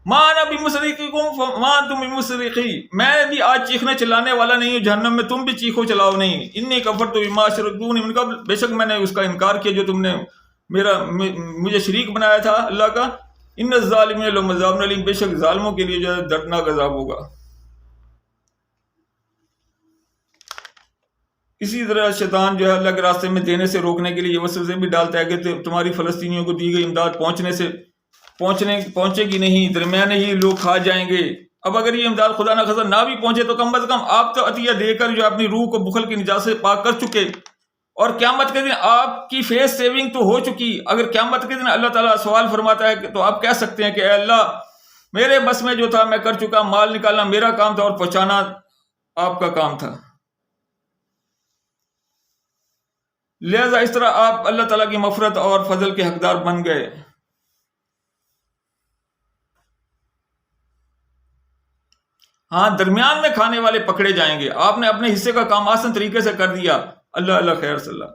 ما انا بمصرخکم فما انتم بمصرخی، میں بھی آج چیخنے چلانے والا نہیں ہوں جہنم میں، تم بھی چیخو چلاؤ نہیں، انی کفرت بما اشرکتمونی من قبل، بے شک میں نے اس کا انکار کیا جو تم نے مجھے شریک بنایا تھا اللہ کا، ان الظالمین لهم عذاب الیم، بے شک ظالموں کے لیے جو ہے دردناک عذاب ہوگا۔ اسی طرح شیطان جو ہے اللہ کے راستے میں دینے سے روکنے کے لیے یہ وسوسے بھی ڈالتا ہے کہ تمہاری فلسطینیوں کو دی گئی امداد پہنچے گی نہیں، درمیانے ہی لوگ کھا جائیں گے، اب اگر یہ امداد خدا نہ خاصا نہ بھی پہنچے تو کم از کم آپ تو عطیہ دے کر جو اپنی روح کو بخل کی نجات سے پاک کر چکے، اور قیامت کے دن آپ کی فیس سیونگ تو ہو چکی، اگر قیامت کے دن اللہ تعالیٰ سوال فرماتا ہے تو آپ کہہ سکتے ہیں کہ اے اللہ میرے بس میں جو تھا میں کر چکا، مال نکالنا میرا کام تھا اور پہنچانا آپ کا کام تھا، لہذا اس طرح آپ اللہ تعالیٰ کی مغفرت اور فضل کے حقدار بن گئے۔ ہاں درمیان میں کھانے والے پکڑے جائیں گے، آپ نے اپنے حصے کا کام آسان طریقے سے کر دیا، اللہ اللہ خیر صلی اللہ،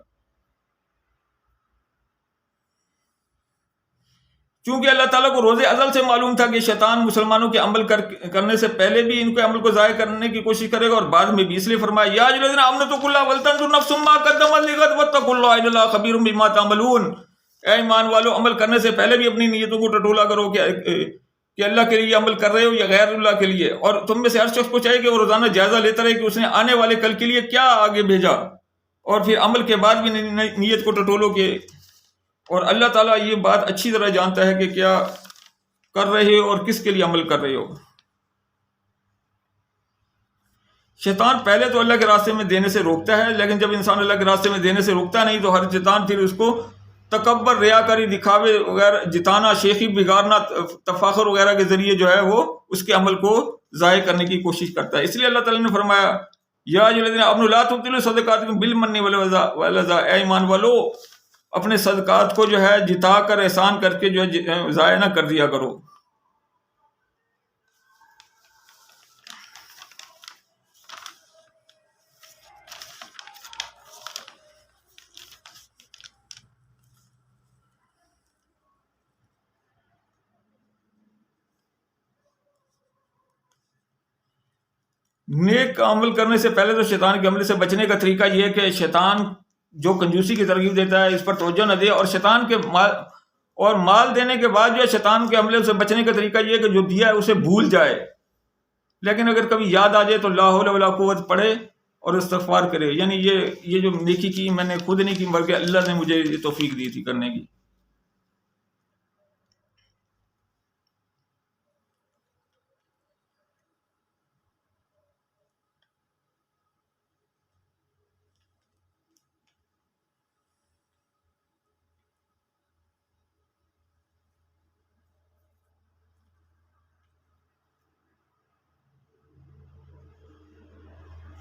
چونکہ اللہ تعالیٰ کو روز ازل سے معلوم تھا کہ شیطان مسلمانوں کے عمل کرنے سے پہلے بھی ان کے عمل کو ضائع کرنے کی کوشش کرے گا، اور بعد میں بھی، اس لیے فرمایا یا ایھا الذین آمنوا اتقوا اللہ ولتنظر نفس ما قدمت لغد واتقوا اللہ ان اللہ خبیر بما تعملون، اے ایمان والو عمل کرنے سے پہلے بھی اپنی نیتوں کو ٹٹولا کرو کہ اللہ کے لیے عمل کر رہے ہو یا غیر اللہ کے لیے، اور تم میں سے ہر شخص کو چاہیے کہ وہ روزانہ جائزہ لیتا رہے کہ اس نے آنے والے کل کے لیے کیا آگے بھیجا، اور پھر عمل کے بعد بھی نیت کو ٹٹولو کہ، اور اللہ تعالیٰ یہ بات اچھی طرح جانتا ہے کہ کیا کر رہے ہو اور کس کے لیے عمل کر رہے ہو۔ شیطان پہلے تو اللہ کے راستے میں دینے سے روکتا ہے، لیکن جب انسان اللہ کے راستے میں دینے سے روکتا نہیں تو ہر شیطان پھر اس کو تکبر، ریاکاری، دکھاوے وغیرہ، جتانا، شیخی بگاڑنا، تفاخر وغیرہ کے ذریعے جو ہے وہ اس کے عمل کو ضائع کرنے کی کوشش کرتا ہے، اس لیے اللہ تعالیٰ نے فرمایا یا ایھا الذین آمنوا لا تبطلوا صدقاتکم بالمن والأذى، اے ایمان والو اپنے صدقات کو جو ہے جتا کر احسان کر کے جو ہے ضائع نہ کر دیا کرو۔ نیک عمل کرنے سے پہلے تو شیطان کے عمل سے بچنے کا طریقہ یہ ہے کہ شیطان جو کنجوسی کی ترغیب دیتا ہے اس پر توجہ نہ دے، اور شیطان کے مال دینے کے بعد جو ہے شیطان کے عمل سے بچنے کا طریقہ یہ ہے کہ جو دیا ہے اسے بھول جائے، لیکن اگر کبھی یاد آ جائے تو لا حول ولا قوت پڑھے اور استغفار کرے، یعنی یہ جو نیکی کی میں نے خود نہیں کی بلکہ اللہ نے مجھے یہ توفیق دی تھی کرنے کی۔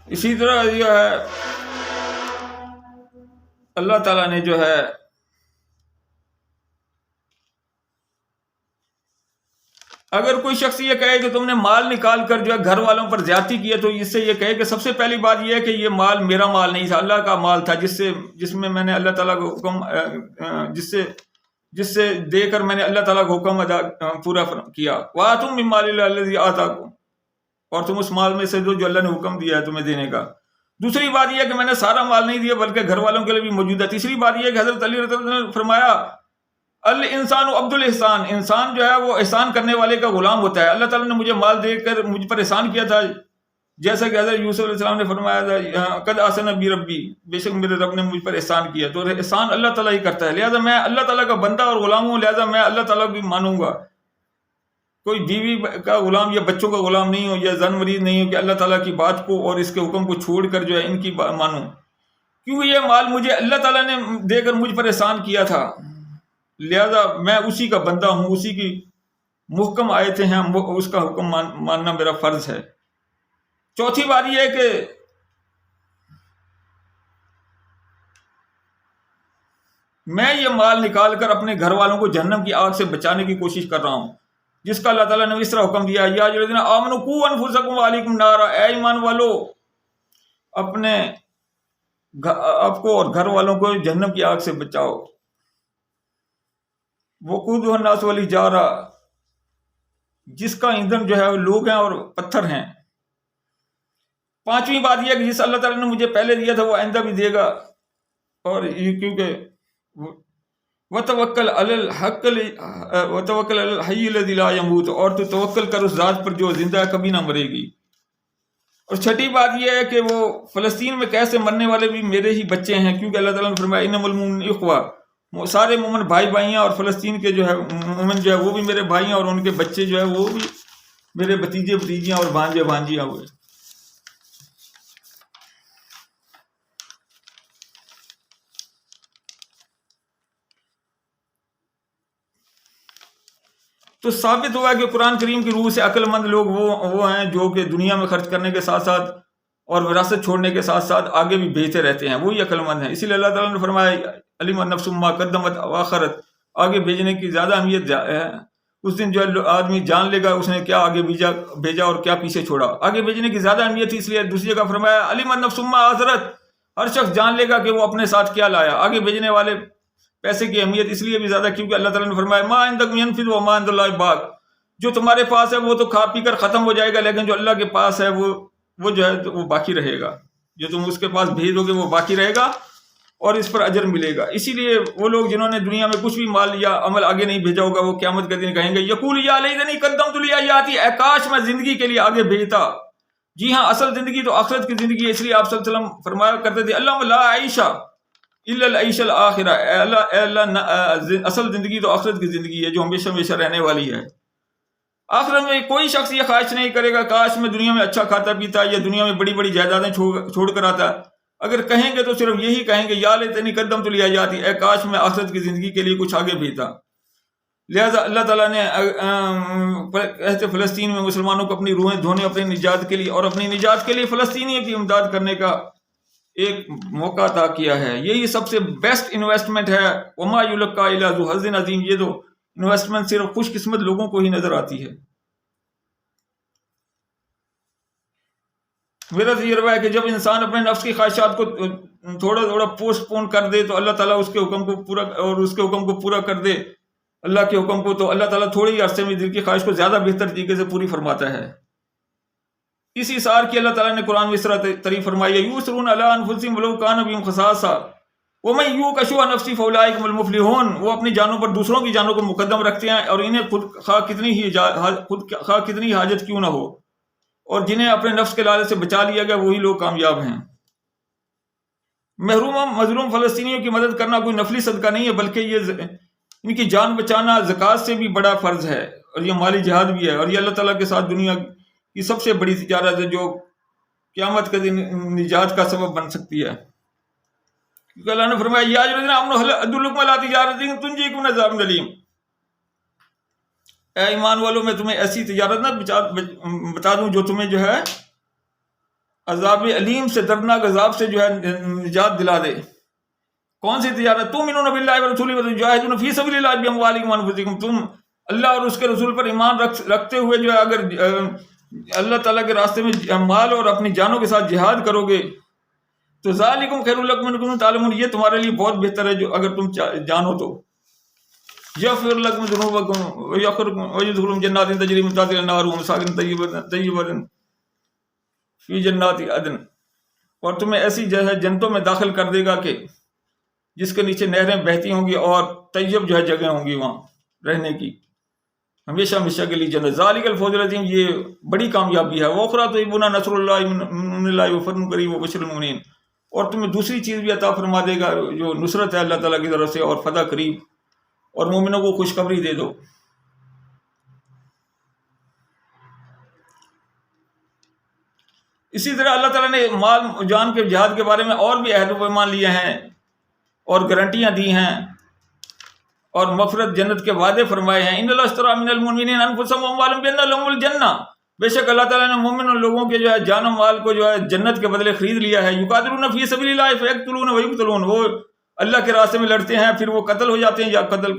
اسی طرح جو ہے اللہ تعالیٰ نے جو ہے اگر کوئی شخص یہ کہے کہ تم نے مال نکال کر جو ہے گھر والوں پر زیادتی کی ہے تو اس سے یہ کہے کہ سب سے پہلی بات یہ ہے کہ یہ مال میرا مال نہیں تھا، اللہ کا مال تھا، جس میں میں نے اللہ تعالیٰ کو حکم جس سے دے کر میں نے اللہ تعالیٰ کا حکم پورا کیا. وَآتُوا مِن مَالِ اللَّهِ الَّذِي آتَاكُمْ، اور تم اس مال میں سے دو جو اللہ نے حکم دیا ہے تمہیں دینے کا. دوسری بات یہ ہے کہ میں نے سارا مال نہیں دیا بلکہ گھر والوں کے لیے بھی موجود ہے. تیسری بات یہ ہے کہ حضرت علی رضی اللہ عنہ نے فرمایا الانسان عبد الاحسان، انسان جو ہے وہ احسان کرنے والے کا غلام ہوتا ہے. اللہ تعالیٰ نے مجھے مال دے کر مجھ پر احسان کیا تھا، جیسا کہ حضرت یوسف علیہ السلام نے فرمایا تھا قد احسن بی ربی، بے شک میرے رب نے مجھ پر احسان کیا. تو احسان اللہ تعالیٰ ہی کرتا ہے، لہٰذا میں اللہ تعالیٰ کا بندہ اور غلام ہوں، لہٰذا میں اللہ تعالیٰ بھی مانوں گا. کوئی بیوی کا غلام یا بچوں کا غلام نہیں ہو یا زن مریض نہیں ہو کہ اللہ تعالیٰ کی بات کو اور اس کے حکم کو چھوڑ کر جو ہے ان کی مانوں، کیونکہ یہ مال مجھے اللہ تعالیٰ نے دے کر مجھ پر احسان کیا تھا، لہذا میں اسی کا بندہ ہوں، اسی کی محکم آیتیں ہیں، اس کا حکم ماننا میرا فرض ہے. چوتھی بات یہ ہے کہ میں یہ مال نکال کر اپنے گھر والوں کو جہنم کی آگ سے بچانے کی کوشش کر رہا ہوں، جس کا اللہ تعالیٰ نے اس طرح حکم دیا یا ایھا الذین آمنوا قوا انفسکم وعلیکم نارا، اے ایمان والو اپنے آپ کو اور گھر والوں کو جہنم کی آگ سے بچاؤ. وقودھا الناس والحجارہ، جس کا ایندھن جو ہے وہ لوگ ہیں اور پتھر ہیں. پانچویں بات یہ ہے کہ جس اللہ تعالیٰ نے مجھے پہلے دیا تھا وہ آئندہ بھی دے گا، اور یہ کیونکہ وتوکل علی الحق وتوکل علی الحی الذی لا یموت، اور تو توکل کر اس ذات پر جو زندہ ہے کبھی نہ مرے گی. اور چھٹی بات یہ ہے کہ وہ فلسطین میں قید سے مرنے والے بھی میرے ہی بچے ہیں، کیونکہ اللہ تعالیٰ نے فرمایا انما المؤمنون اخوہ، سارے مومن بھائی بھائی ہیں، اور فلسطین کے جو ہے مومن جو ہے وہ بھی میرے بھائی ہیں، اور ان کے بچے جو ہے وہ بھی میرے بھتیجے بھتیجیاں اور بھانجے بھانجیاں ہوئے. تو ثابت ہوا کہ قرآن کریم کی روح سے عقل مند لوگ وہ ہیں جو کہ دنیا میں خرچ کرنے کے ساتھ ساتھ اور وراثت چھوڑنے کے ساتھ ساتھ آگے بھی بھیجتے رہتے ہیں، وہی عقل مند ہیں. اسی لیے اللہ تعالیٰ نے فرمایا علم النفس ما قدمت واخرت، آگے بھیجنے کی زیادہ اہمیت ہے. اس دن جو آدمی جان لے گا اس نے کیا آگے بھیجا اور کیا پیچھے چھوڑا. آگے بھیجنے کی زیادہ اہمیت تھی، اس لیے دوسری جگہ فرمایا علم النفس ما احضرت، ہر شخص جان لے گا کہ وہ اپنے ساتھ کیا لایا. آگے بھیجنے والے پیسے کی اہمیت اس لیے بھی زیادہ کیونکہ اللہ تعالیٰ نے فرمایا ما عندکم ينفد وما عند الله باق، جو تمہارے پاس ہے وہ تو کھا پی کر ختم ہو جائے گا، لیکن جو اللہ کے پاس ہے وہ جو ہے وہ باقی رہے گا. جو تم اس کے پاس بھیج دو گے وہ باقی رہے گا اور اس پر اجر ملے گا. اسی لیے وہ لوگ جنہوں نے دنیا میں کچھ بھی مال یا عمل آگے نہیں بھیجا ہوگا وہ قیامت کے دن کہیں گے یقول یا لیتنی قدمت لیاتی، اے کاش میں زندگی کے لیے آگے بھیجتا. جی ہاں، اصل زندگی تو آخرت کی زندگی ہے، اس لیے آپ صلی اللہ علیہ وسلم فرمایا کرتے تھے اللہم لا عیش الا العیش الاخرہ، اے اللہ اصل زندگی تو آخرت کی زندگی ہے جو ہمیشہ ہمیشہ رہنے والی ہے. آخرت میں کوئی شخص یہ خواہش نہیں کرے گا کاش میں دنیا میں اچھا کھاتا پیتا یا دنیا میں بڑی بڑی جائیدادیں چھوڑ کر آتا. اگر کہیں گے تو صرف یہی کہیں گے یا لیتنی قدمت لیاتی، اے کاش میں آخرت کی زندگی کے لیے کچھ آگے بھیجتا. لہذا اللہ تعالیٰ نے ایسے فلسطین میں مسلمانوں کو اپنی روحیں دھونے اپنی نجات کے لیے اور اپنی نجات کے لیے فلسطینیوں کی امداد کرنے کا ایک موقع عطا کیا ہے. یہی سب سے بیسٹ انویسٹمنٹ ہے. وما یلقی الا ذو حظ عظیم، یہ تو انویسٹمنٹ صرف خوش قسمت لوگوں کو ہی نظر آتی ہے. میرا تجربہ ہے کہ جب انسان اپنے نفس کی خواہشات کو تھوڑا تھوڑا پوسٹ پون کر دے تو اللہ تعالیٰ اس کے حکم کو پورا کر دے اللہ کے حکم کو، تو اللہ تعالیٰ تھوڑے ہی عرصے میں دل کی خواہش کو زیادہ بہتر طریقے سے پوری فرماتا ہے. اس اثار کی اللہ تعالیٰ نے قرآن میں اس طرح تعریف فرمائی ہے یؤثرون علی انفسہم ولو کان بہم خصاصہ ومن یوق شح نفسہ فاولئک هم المفلحون، وہ اپنی جانوں پر دوسروں کی جانوں کو مقدم رکھتے ہیں اور انہیں خود خواہ کتنی حاجت کیوں نہ ہو، اور جنہیں اپنے نفس کے لالچ سے بچا لیا گیا وہی لوگ کامیاب ہیں. محروم مظلوم فلسطینیوں کی مدد کرنا کوئی نفلی صدقہ نہیں ہے، بلکہ یہ ان کی جان بچانا زکوٰۃ سے بھی بڑا فرض ہے اور یہ مالی جہاد بھی ہے، اور یہ اللہ تعالیٰ کے ساتھ دنیا کی سب سے بڑی تجارت ہے جو قیامت کے دن نجات کا سبب بن سکتی ہے. کیونکہ اللہ نے فرمایا یا الذین آمنوا هل ادلکم علی تجارۃ تنجیکم من عذاب الیم، اے ایمان والو میں تمہیں ایسی تجارت نہ بتا دوں جو تمہیں جو ہے عذاب علیم سے، دردناک عذاب سے جو ہے نجات دلا دے. کون سی تجارت؟ تؤمنون باللہ ورسولہ وتجاہدون فی سبیل اللہ باموالکم وانفسکم، تم اللہ اور اس کے رسول پر ایمان رکھتے ہوئے جو ہے اگر اللہ تعالیٰ کے راستے میں مال اور اپنی جانوں کے ساتھ جہاد کرو گے تو ذالکم خیر لکم ان کنتم تعلمون، یہ تمہارے لیے بہت بہتر ہے جو اگر تم جانو تو. یغفر لکم ذنوبکم ویدخلکم جنات تجری من تحتها الانہار ومساکن طیبۃ فی جنات عدن، اور تمہیں ایسی جنتوں میں داخل کر دے گا کہ جس کے نیچے نہریں بہتی ہوں گی اور طیب جگہیں ہوں گی وہاں رہنے کی ہمیشہ ہمیشہ کے لیے جنت۔ ذالک الفوز العظیم، یہ بڑی کامیابی ہے۔ وَأُخْرَىٰ تُحِبُّونَ نَصْرُ اللَّهِ مِنَ اللَّهِ وَفَتْحٌ قَرِیبٌ وَبَشِّرِ الْمُؤْمِنِينَ، اور تمہیں دوسری چیز بھی عطا فرما دے گا جو نصرت ہے اللہ تعالیٰ کی طرف سے اور فتح قریب، اور مومنوں کو خوشخبری دے دو۔ اسی طرح اللہ تعالیٰ نے مال جان کے جہاد کے بارے میں اور بھی عہد و پیمان لیے ہیں اور گارنٹیاں دی ہیں اور مغفرت جنت کے وعدے فرمائے ہیں۔ ان اللہ اشتری من المؤمنین انفسهم واموالهم بان لهم الجنہ، بے شک اللہ تعالیٰ نے مومن لوگوں کے جان و مال کو جنت کے بدلے خرید لیا ہے۔ یقاتلون فی سبیل اللہ فیقتلون ویقتلون، وہ اللہ کے راستے میں لڑتے ہیں پھر وہ قتل ہو جاتے ہیں یا قتل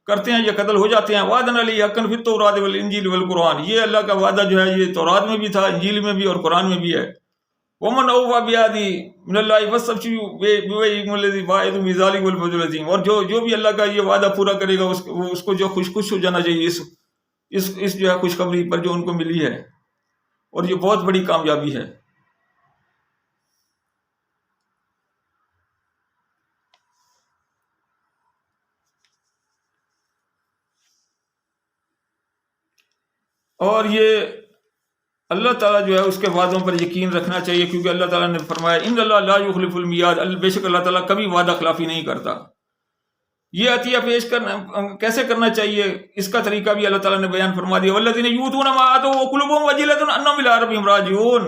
کرتے ہیں یا قتل ہو جاتے ہیں۔ وعدن علیہ حقا فی التوراۃ والانجیل والقرآن، یہ اللہ کا وعدہ یہ تورات میں بھی تھا، انجیل میں بھی اور قرآن میں بھی ہے۔ ومن اوفی بعہدہ من اللہ فاستبشروا ببیعکم الذی باعتم بذلک والفوز العظیم، اور جو بھی اللہ کا یہ وعدہ پورا کرے گا اس کو خوش ہو جانا چاہیے اس خوشخبری پر جو ان کو ملی ہے، اور یہ بہت بڑی کامیابی ہے۔ اور یہ اللہ تعالیٰ اس کے وعدوں پر یقین رکھنا چاہیے، کیونکہ اللہ تعالیٰ نے فرمایا ان اللہ لا یخلف المیعاد، بے شک اللہ تعالیٰ کبھی وعدہ خلافی نہیں کرتا۔ یہ عطیہ پیش کرنا کیسے کرنا چاہیے، اس کا طریقہ بھی اللہ تعالیٰ نے بیان فرما دیا۔ والذین یؤتون ما آتوا وقلوبهم وجلۃ انہم الی ربہم راجعون،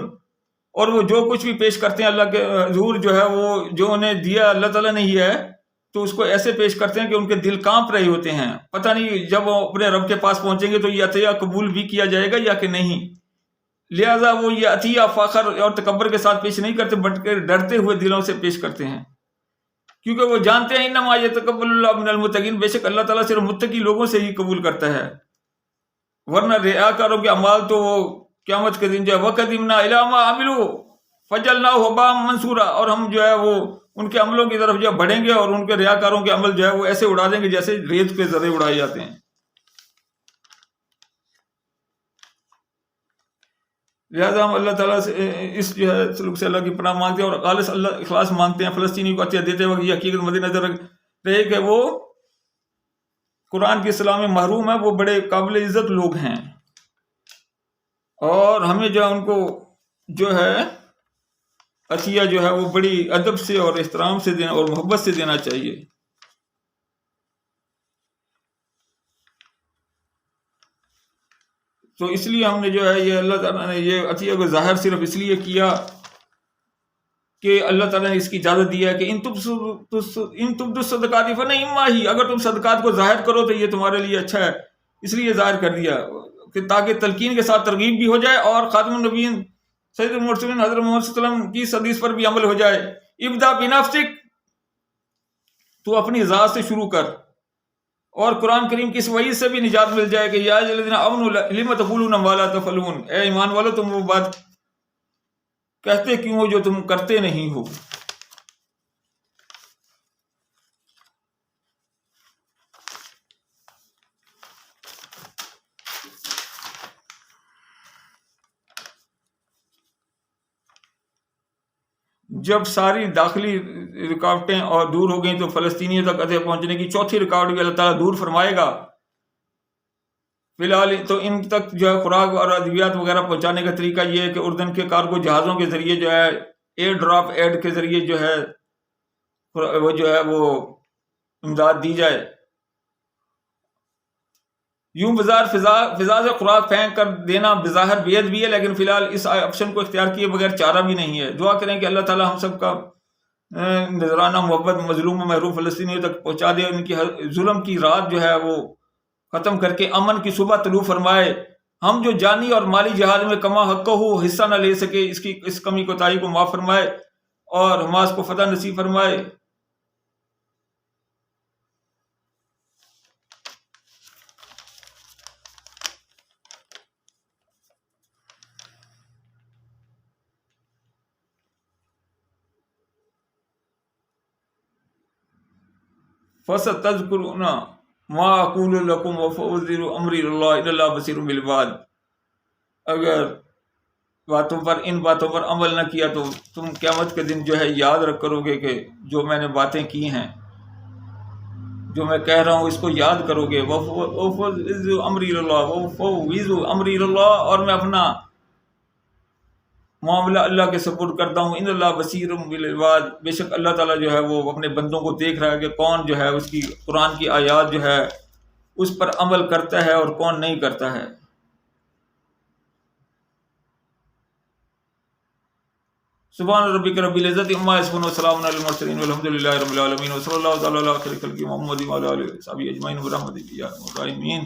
اور وہ جو کچھ بھی پیش کرتے ہیں اللہ کے حضور وہ جو انہیں دیا اللہ تعالیٰ نے ہی ہے، تو اس کو ایسے پیش کرتے ہیں کہ ان کے دل کانپ رہے ہوتے ہیں، پتہ نہیں جب وہ اپنے رب کے پاس پہنچیں گے تو یہ عطیہ قبول بھی کیا جائے گا یا کہ نہیں۔ لہٰذا وہ یہ عطیہ فخر اور تکبر کے ساتھ پیش نہیں کرتے بلکہ ڈرتے ہوئے دلوں سے پیش کرتے ہیں، کیونکہ وہ جانتے ہیں انما یتقبل اللہ من المتقین، بے شک اللہ تعالیٰ صرف متقی لوگوں سے ہی قبول کرتا ہے، ورنہ ریاکاروں کے اعمال تو وہ قیامت کے دن وقدمنا الی ما عملوا فجعلناہ ھباء منثورا، اور ہم وہ ان کے عملوں کی طرف بڑھیں گے اور ان کے ریاکاروں کے عمل وہ ایسے اڑا دیں گے جیسے ریت کے ذرے اڑائے جاتے ہیں۔ لہٰذا ہم اللہ تعالیٰ سے اس سلوک سے اللہ کی پناہ مانگتے ہیں اور خالص اللہ اخلاص مانگتے ہیں۔ فلسطینی کو عطیہ دیتے وقت یہ حقیقت مد نظر رہے کہ وہ قرآن کی اصطلاح میں محروم ہیں، وہ بڑے قابل عزت لوگ ہیں، اور ہمیں ان کو عطیہ وہ بڑی ادب سے اور احترام سے دینا اور محبت سے دینا چاہیے۔ تو اس لیے ہم نے یہ اللہ تعالیٰ نے یہ عطیہ کو ظاہر صرف اس لیے کیا کہ اللہ تعالیٰ نے اس کی اجازت دی ہے کہ ان تبدوا الصدقات فنعما ہی، اگر تم صدقات کو ظاہر کرو تو یہ تمہارے لیے اچھا ہے، اس لیے ظاہر کر دیا کہ تاکہ تلقین کے ساتھ ترغیب بھی ہو جائے اور خاتم النبیین سید المرسلین حضرت محمد صلی اللہ علیہ وسلم کی حدیث پر بھی عمل ہو جائے۔ ابدا بنفسک، تو اپنی ذات سے شروع کر، اور قرآن کریم کی اس وعید سے بھی نجات مل جائے کہ یا الذین آمنوا لم تقولون ما لا تفعلون، اے ایمان والو تم وہ بات کہتے کیوں ہو جو تم کرتے نہیں ہو۔ جب ساری داخلی رکاوٹیں اور دور ہو گئیں تو فلسطینیوں تک عطیہ پہنچنے کی چوتھی رکاوٹ بھی اللہ تعالیٰ دور فرمائے گا۔ فی الحال تو ان تک خوراک اور ادویات وغیرہ پہنچانے کا طریقہ یہ ہے کہ اردن کے کارگو جہازوں کے ذریعے ایئر ڈراپ ایڈ کے ذریعے وہ امداد دی جائے۔ یوں بظاہر فضا سے خوراک پھینک کر دینا بظاہر بیعت بھی ہے، لیکن فی الحال اس آپشن کو اختیار کیے بغیر چارہ بھی نہیں ہے۔ دعا کریں کہ اللہ تعالیٰ ہم سب کا نذرانہ محبت مظلوم و محروم فلسطینیوں تک پہنچا دے، ان کی ظلم کی رات وہ ختم کر کے امن کی صبح طلوع فرمائے۔ ہم جو جانی اور مالی جہاد میں کما حق ہو حصہ نہ لے سکے، اس کمی کوتاہی کو معاف فرمائے اور حماس کو فتح نصیب فرمائے۔ فَسَتَذْكُرُونَ ما اقول لکم وافوض امری اللہ ان اللہ بصیر بالعباد. اگر ان باتوں پر عمل نہ کیا تو تم قیامت کے دن جو ہے یاد کرو گے کہ جو میں نے باتیں کی ہیں، جو میں کہہ رہا ہوں اس کو یاد کرو گے. وافوض امری اللہ، وافوض امری اللہ، اور میں اپنا معاملہ اللہ کے سپرد کرتا ہوں. ان اللہ بصیر بالعباد، بے شک اللہ تعالیٰ جو ہے وہ اپنے بندوں کو دیکھ رہا ہے کہ کون جو ہے اس کی قرآن کی آیات جو ہے اس پر عمل کرتا ہے اور کون نہیں کرتا ہے. سبحان ربک رب العزت عما یصفون وسلام علی المرسلین والحمد للہ رب العالمین وصلی اللہ تعالی علی خیر خلق محمد وعلی آلہ وصحبہ اجمعین برحمتک یا ارحم الراحمین.